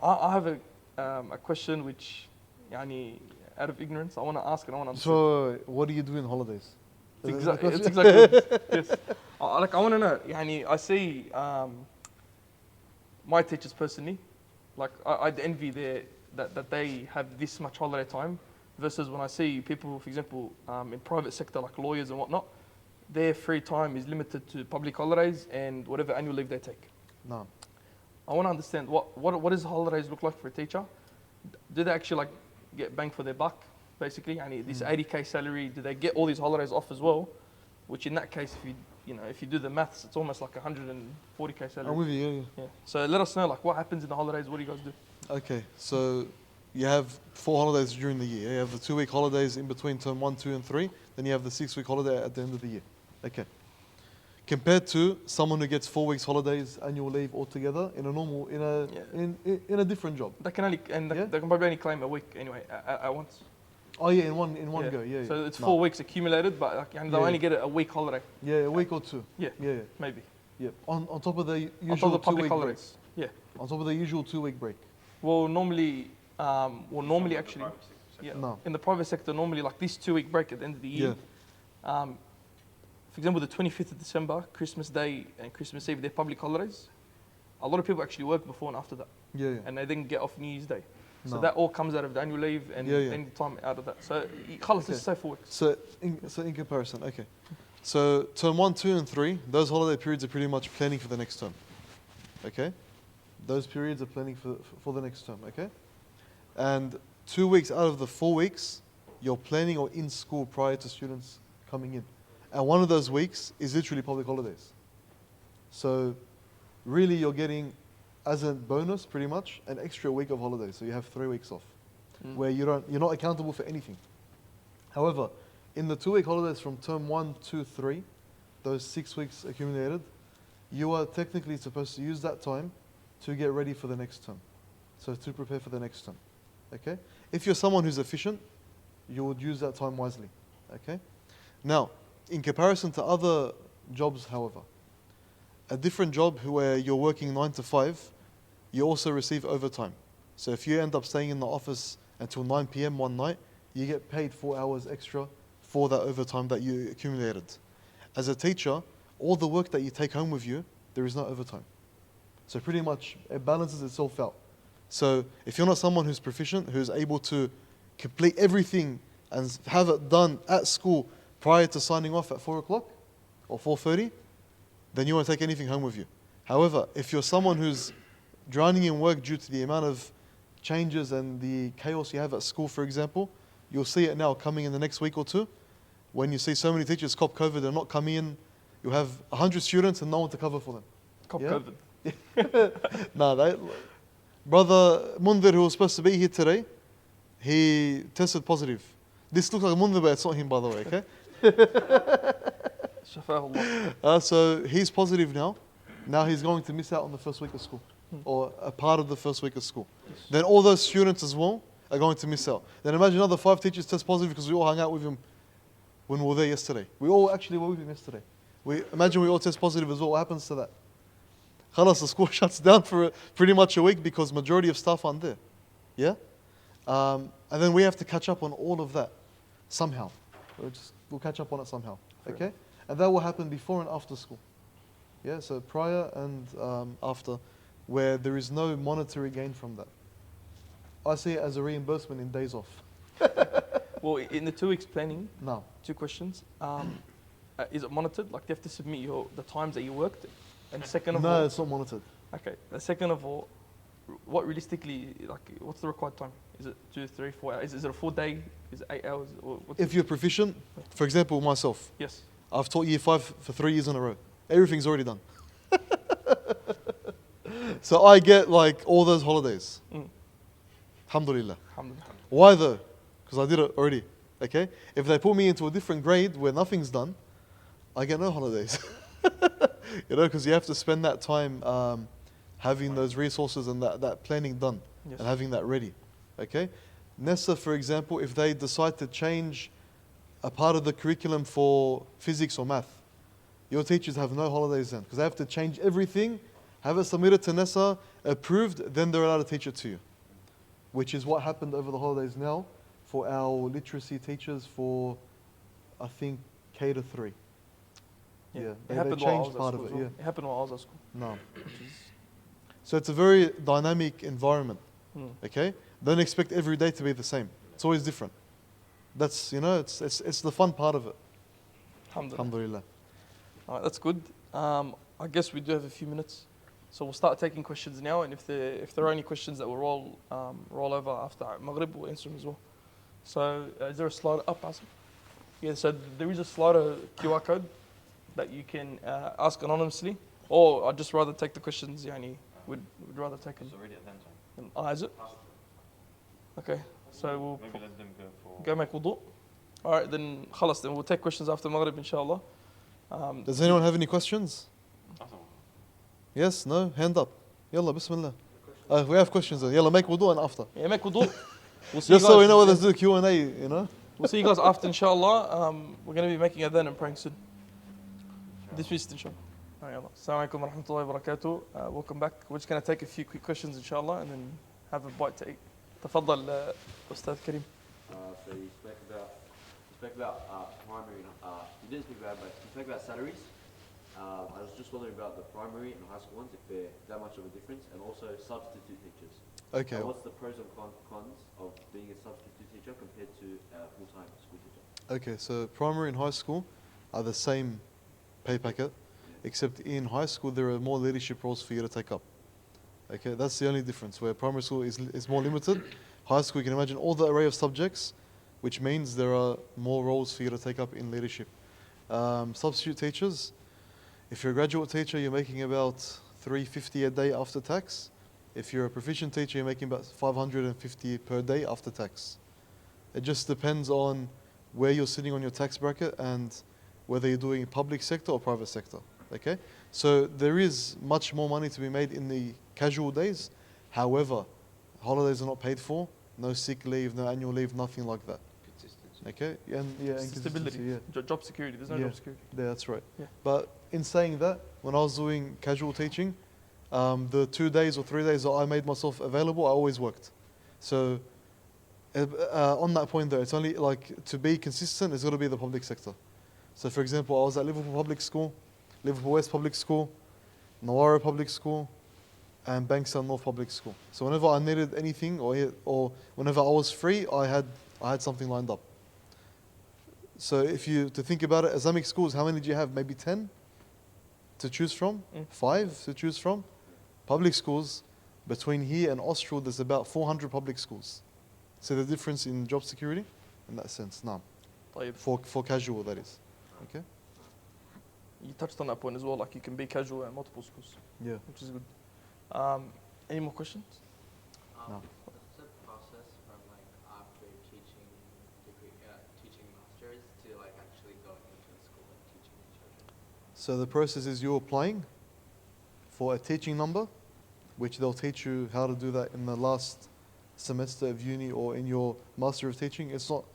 I have a question which, yani, out of ignorance, I want to ask and I want to understand. So, what do you do in holidays? It's Is that the exactly question? yes. I want to know. Yani, I see my teachers personally, like I'd envy that they have this much holiday time, versus when I see people, for example, in private sector like lawyers and whatnot, their free time is limited to public holidays and whatever annual leave they take. No. I want to understand what does holidays look like for a teacher? Do they actually like get bang for their buck, basically? And this 80K salary, do they get all these holidays off as well? Which in that case, if you do the maths, it's almost like 140K salary. I'm with you, Yeah. So let us know, like, what happens in the holidays? What do you guys do? Okay, so you have 4 holidays during the year. You have the 2-week holidays in between term 1, 2, and 3. Then you have the 6-week holiday at the end of the year. Okay. Compared to someone who gets 4 weeks holidays, annual leave altogether in a different job. They can they can probably only claim a week anyway at once. Oh yeah, in one go. Yeah. So it's 4 weeks accumulated, but like, and they'll only get a week holiday. Yeah, a week or 2. Yeah. Yeah. Maybe. Yeah. On top of the On top of usual the public 2-week break. holidays. Yeah. On top of the usual 2-week break. Well, normally actually, yeah. No. In the private sector, normally like this 2-week break at the end of the year. For example, the 25th of December, Christmas Day and Christmas Eve, they're public holidays. A lot of people actually work before and after that. Yeah. And they then get off New Year's Day. So No. that all comes out of the annual leave and Yeah, yeah. any time out of that. So خلص Okay. this is safe for weeks. So in comparison, okay. So term 1, 2, and 3, those holiday periods are pretty much planning for the next term. Okay? Those periods are planning for the next term, okay? And 2 weeks out of the 4 weeks, you're planning or in school prior to students coming in. And one of those weeks is literally public holidays. So really you're getting, as a bonus pretty much, an extra week of holidays. So you have 3 weeks off, where you're not accountable for anything. However, in the 2 week holidays from term 1, 2, 3, those 6 weeks accumulated, you are technically supposed to use that time to get ready for the next term. So to prepare for the next term. Okay? If you're someone who's efficient, you would use that time wisely. Okay? Now, in comparison to other jobs, however, a different job where you're working 9 to 5, you also receive overtime. So if you end up staying in the office until 9 p.m. one night, you get paid 4 hours extra for that overtime that you accumulated. As a teacher, all the work that you take home with you, there is no overtime. So pretty much it balances itself out. So if you're not someone who's proficient, who's able to complete everything and have it done at school prior to signing off at 4 o'clock or 4:30, then you won't take anything home with you. However, if you're someone who's drowning in work due to the amount of changes and the chaos you have at school, for example, you'll see it now coming in the next week or two. When you see so many teachers cop COVID and not coming in, you have 100 students and no one to cover for them. Cop Yeah? COVID. No, brother Mundir, who was supposed to be here today, he tested positive. This looks like Mundir, but it's not him, by the way, okay? شفاه الله. So he's positive now. Now he's going to miss out on the first week of school, or a part of the first week of school. Then all those students as well are going to miss out. Then imagine another 5 teachers test positive because we all hung out with him when we were there yesterday. We all actually were with him yesterday. Imagine we all test positive as well. What happens to that? Khalas, the school shuts down for pretty much a week because majority of staff aren't there. Yeah? And then we have to catch up on all of that somehow. We'll catch up on it somehow. Okay? And that will happen before and after school. Yeah, so prior and after, where there is no monetary gain from that. I see it as a reimbursement in days off. Well, in the 2 weeks planning, Now, 2 questions. Is it monitored? Like, do you have to submit the times that you worked? And second of all, no, it's not monitored. okay. The second of all, what realistically, like, what's the required time? Is it 2, 3, 4 hours? Is it a full day? Is it 8 hours? Or what's If you're proficient, for example, myself, yes. I've taught year 5 for 3 years in a row. Everything's already done. So I get like all those holidays. Alhamdulillah. Alhamdulillah. Why though? Because I did it already. Okay? If they put me into a different grade where nothing's done, I get no holidays. You know, because you have to spend that time having those resources and that planning done Yes. and having that ready. Okay? NESA, for example, if they decide to change a part of the curriculum for physics or math, your teachers have no holidays then because they have to change everything, have it submitted to NESA, approved, then they're allowed to teach it to you. Which is what happened over the holidays now for our literacy teachers for, I think, K to 3. Yeah, they while I changed was at part of school it, as well. yeah. It happened while I was at school. No. Which is, So it's a very dynamic environment, mm. okay? Don't expect every day to be the same. It's always different. That's, you know, it's the fun part of it. Alhamdulillah. Alhamdulillah. All right, that's good. I guess we do have a few minutes. So we'll start taking questions now, and if there are any questions that will roll over after Maghrib, we'll answer them as well. So is there a slider up, Asim? Yeah, so there is a slider QR code that you can ask anonymously, or I'd just rather take the questions, yani, we'd rather take them. It's already at that time. Is it? Okay, so we'll Maybe let them go for. go make wudu. All right, then khalas, then we'll take questions after Maghrib, inshallah. Does anyone have any questions? Awesome. Yes? No? Hand up. Yalla, bismillah. We have questions then. Yalla, make wudu and after. Yeah, make wudu. We'll see you Just so we guys- know whether to do Q&A, you know? We'll see you guys after, inshallah. We're going to be making adhan and praying soon. Dismissed, inshallah. Assalamu alaikum wa rahmatullahi wa barakatuh. Welcome back. We're just going to take a few quick questions, inshallah, and then have a bite to eat. Tafaddal, Ustad Kareem. So you spoke about primary, you didn't speak about, but you spoke about salaries. I was just wondering about the primary and high school ones, if they're that much of a difference, and also substitute teachers. Okay. What's the pros and cons of being a substitute teacher compared to a full-time school teacher? Okay, so primary and high school are the same pay packet, except in high school there are more leadership roles for you to take up. Okay, that's the only difference. Where primary school is more limited, high school you can imagine all the array of subjects, which means there are more roles for you to take up in leadership. Substitute teachers, if you're a graduate teacher, you're making about $350 a day after tax. If you're a proficient teacher, you're making about $550 per day after tax. It just depends on where you're sitting on your tax bracket and whether you're doing public sector or private sector. Okay, so there is much more money to be made in the casual days. However, holidays are not paid for, no sick leave, no annual leave, nothing like that. Consistency. Okay, and Stability, consistency, yeah. job security. There's no Yeah. job security. Yeah, that's right. Yeah. But in saying that, when I was doing casual teaching, the 2 days or 3 days that I made myself available, I always worked. So on that point though, it's only like to be consistent, it's got to be the public sector. So for example, I was at Liverpool Public School, Liverpool West Public School, Nawara Public School, and Bankstown North Public School. So whenever I needed anything or whenever I was free, I had something lined up. So if you to think about it, Islamic schools, how many do you have? Maybe 10 to choose from, 5 to choose from. Public schools, between here and Austral, there's about 400 public schools. So the difference in job security, in that sense, now طيب. for casual, that is. Okay. You touched on that point as well, like you can be casual at multiple schools, Yeah. which is good. Any more questions? No. What's the process from like after teaching degree, teaching masters to like actually going into a school and teaching the children? So the process is you're applying for a teaching number, which they'll teach you how to do that in the last semester of uni or in your Master of Teaching. It's not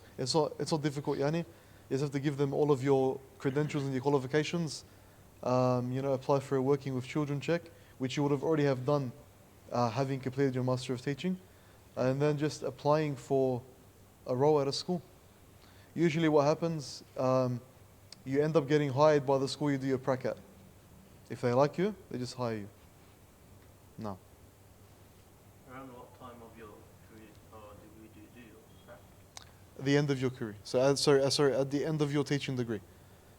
difficult, Yani. You just have to give them all of your credentials and your qualifications. Apply for a working with children check, which you would have already have done, having completed your Master of Teaching, and then just applying for a role at a school. Usually, what happens, you end up getting hired by the school you do your prac at. If they like you, they just hire you. No. Around what time of your career or degree do you do your prac? At the end of your career. So, at the end of your teaching degree.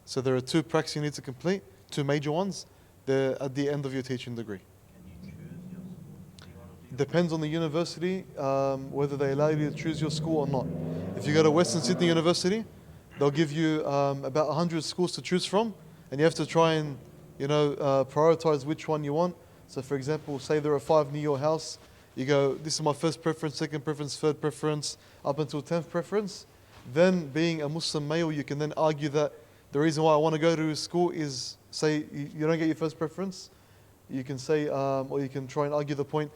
So there are 2 pracs you need to complete, 2 major ones. They're at the end of your teaching degree. Can you choose your school? Do you want to do Depends on the university, whether they allow you to choose your school or not. If you go to Western Sydney University, they'll give you about 100 schools to choose from, and you have to try and prioritize which one you want. So for example, say there are 5 near your house, you go, this is my first preference, second preference, third preference, up until 10th preference. Then being a Muslim male, you can then argue that the reason why I want to go to school is, say you don't get your first preference, you can say, or you can try and argue the point,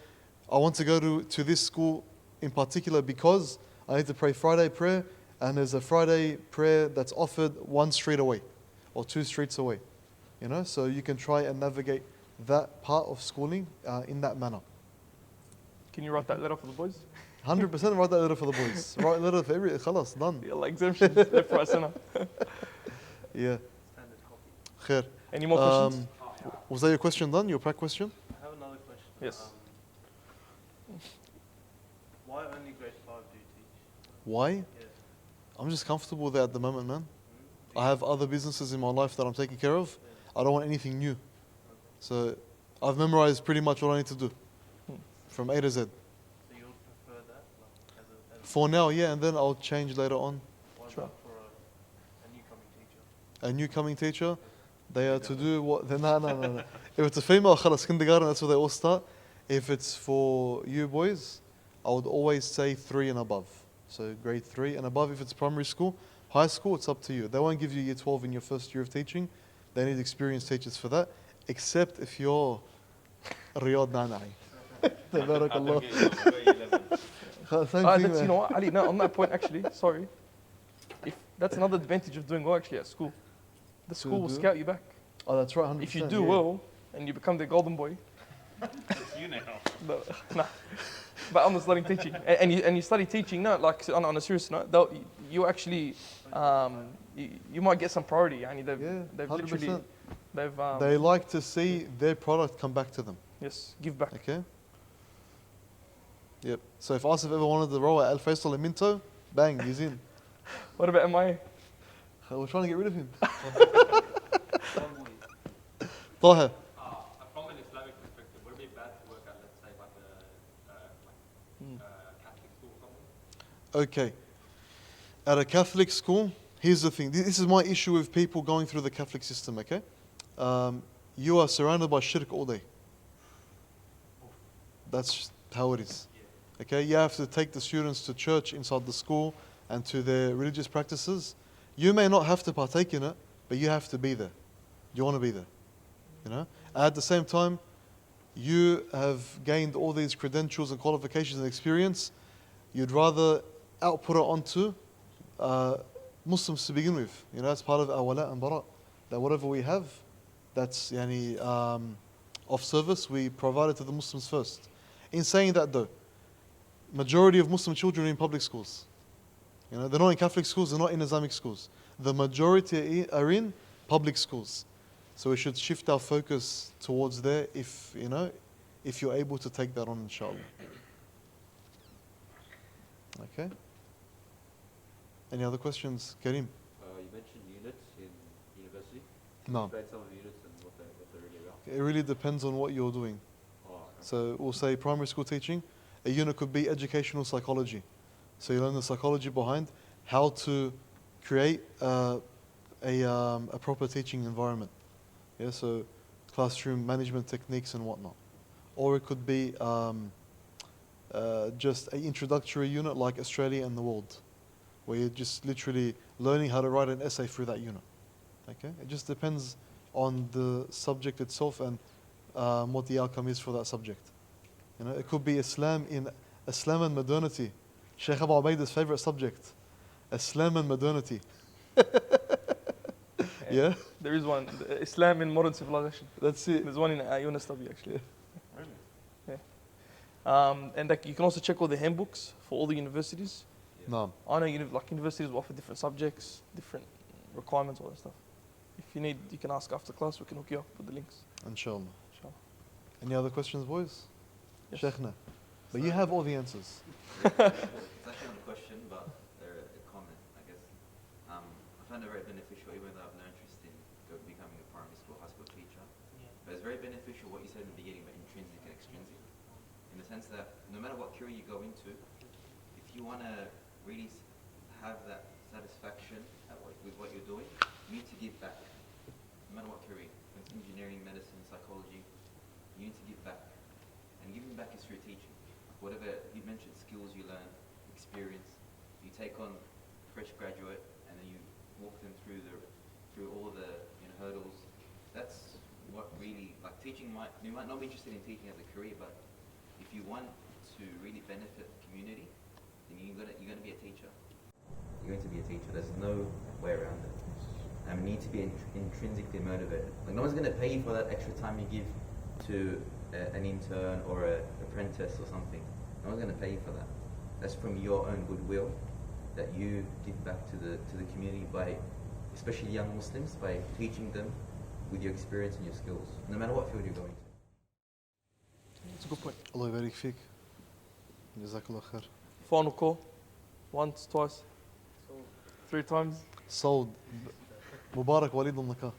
I want to go to this school in particular because I need to pray Friday prayer, and there's a Friday prayer that's offered 1 street away or 2 streets away. So you can try and navigate that part of schooling in that manner. Can you write that letter for the boys? 100% write that letter for the boys. Write a letter for every, khalas, done. Yalla, exemptions left, right, center. Yeah. standard copy? Khair. Any more questions? Was that your question done? Your prac question? I have another question. Yes. Why only grade 5 do you teach? Why? Yeah. I'm just comfortable there at the moment, man. I have other businesses in my life that I'm taking care of. I don't want anything new. So I've memorized pretty much what I need to do from A to Z. So you would prefer that like, as a For now, yeah, and then I'll change later on. what Sure. about for a new coming teacher? A new coming teacher, they are to do what? No. If it's a female, khalas, kindergarten, that's where they all start. If it's for you boys, I would always say 3 and above. So grade 3 and above if it's primary school. High school, it's up to you. They won't give you year 12 in your first year of teaching. They need experienced teachers for that, except if you're Riad Naanai. Tabarakallah. Same thing, That's, man. you know what, Ali, no, on that point actually, sorry. If that's another advantage of doing well actually at school. The school will do? scout you back. Oh, that's right, 100%. If you do yeah. well and you become the golden boy, It's you now. nah. But I'm studying teaching, and you study teaching. No, like on a serious note, you actually you might get some priority. I mean, they've 100%. literally They like to see their product come back to them. yes, give back. Okay? Yep. So if Asif ever wanted the role at Al Faisal in Minto, bang, he's in. What about MIA? We're trying to get rid of him. One Taha. From an Islamic perspective, would it be bad to work at, let's say, like a Catholic school or something? Okay. At a Catholic school, here's the thing. This is my issue with people going through the Catholic system, okay? You are surrounded by shirk all day. That's how it is. Okay? You have to take the students to church inside the school and to their religious practices. You may not have to partake in it, but you have to be there. You want to be there. You know? At the same time, you have gained all these credentials and qualifications and experience. You'd rather output it onto Muslims to begin with. You know, that's part of our wala and bara. That whatever we have, that's of service, we provide it to the Muslims first. In saying that though, majority of Muslim children are in public schools. You know, they're not in Catholic schools, they're not in Islamic schools. The majority are in public schools. So we should shift our focus towards there if you're able to take that on, inshallah. Okay. Any other questions, Kareem? You mentioned units in university. No. Explain some of the units and what they're really about. It really depends on what you're doing. Oh, okay. So we'll say primary school teaching, a unit could be educational psychology. So you learn the psychology behind how to create a proper teaching environment. Yeah, so classroom management techniques and whatnot. Or it could be just an introductory unit like Australia and the world, where you're just literally learning how to write an essay through that unit. Okay, it just depends on the subject itself and what the outcome is for that subject. You know, it could be Islam and modernity. Sheikh Abu Ubaida's favorite subject, Islam and modernity. Yeah, There is one, Islam in modern civilization. that's it. There's one in Ayuna study actually. Really? And like you can also check all the handbooks for all the universities. No. I know universities will offer different subjects, different requirements, all that stuff. If you need, you can ask after class. We can hook you up with the links. Inshallah. Inshallah. Any other questions, boys? Yes. Sheikhna. But you have all the answers. It's actually not a question, but they're a comment, I guess. I find it very beneficial, even though I have no interest in becoming a primary school, high school teacher. But it's very beneficial what you said in the beginning about intrinsic and extrinsic, in the sense that no matter what career you go into, if you want to really have that satisfaction with what you're doing, you need to give back. No matter what career, if it's engineering, medicine, psychology, you need to give back. And giving back is through teaching. Whatever you mentioned, skills you learn, experience, you take on fresh graduate and then you walk them through all the hurdles. That's what really, like teaching you might not be interested in teaching as a career, but if you want to really benefit the community, then you're gonna be a teacher. You're going to be a teacher. There's no way around it. And you need to be intrinsically motivated. Like no one's gonna pay you for that extra time you give to an intern or an apprentice or something. No one's going to pay you for that. That's from your own goodwill that you give back to the community by, especially young Muslims, by teaching them with your experience and your skills, no matter what field you're going to. That's a good point. Allah yabarik fiqh. Jazakallah khair. Final call. Once, twice, 3 times. Sold. Mubarak walid al-nikah.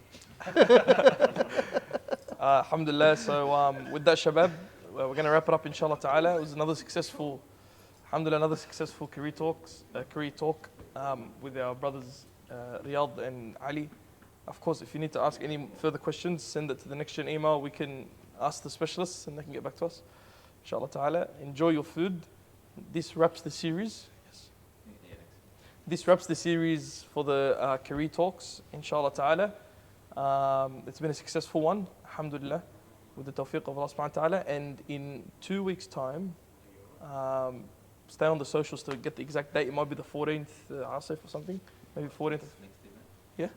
Alhamdulillah. So with that, Shabab, we're going to wrap it up, inshallah ta'ala. It was another successful career talk with our brothers Riad and Ali. Of course, if you need to ask any further questions, send it to the NextGen email. We can ask the specialists and they can get back to us, inshallah ta'ala. Enjoy your food. This wraps the series. Yes. This wraps the series for the career talks, inshallah ta'ala. It's been a successful one, alhamdulillah, with the tawfiq of Allah subhanahu wa ta'ala. And in 2 weeks' time, stay on the socials to get the exact date. It might be the 14th, Asif or something, maybe 14th. Yeah?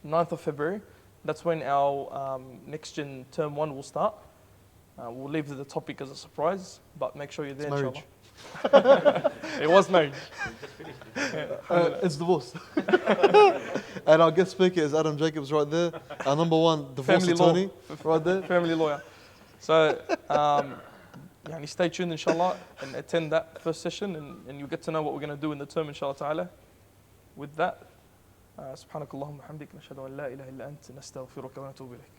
9th of February. That's when our NextGen Term 1 will start. We'll leave the topic as a surprise, but make sure you're there, inshallah. It was marriage. It's divorce. And our guest speaker is Adam Jacobs right there. Our number 1 divorce Family attorney law. right there. Family lawyer. So يعني stay tuned inshallah and attend that first session and you'll get to know what we're going to do in the term inshallah ta'ala. With that, سبحانك اللهم وبحمدك نشهد أن لا إله إلا أنت نستغفرك ونتوب إليك.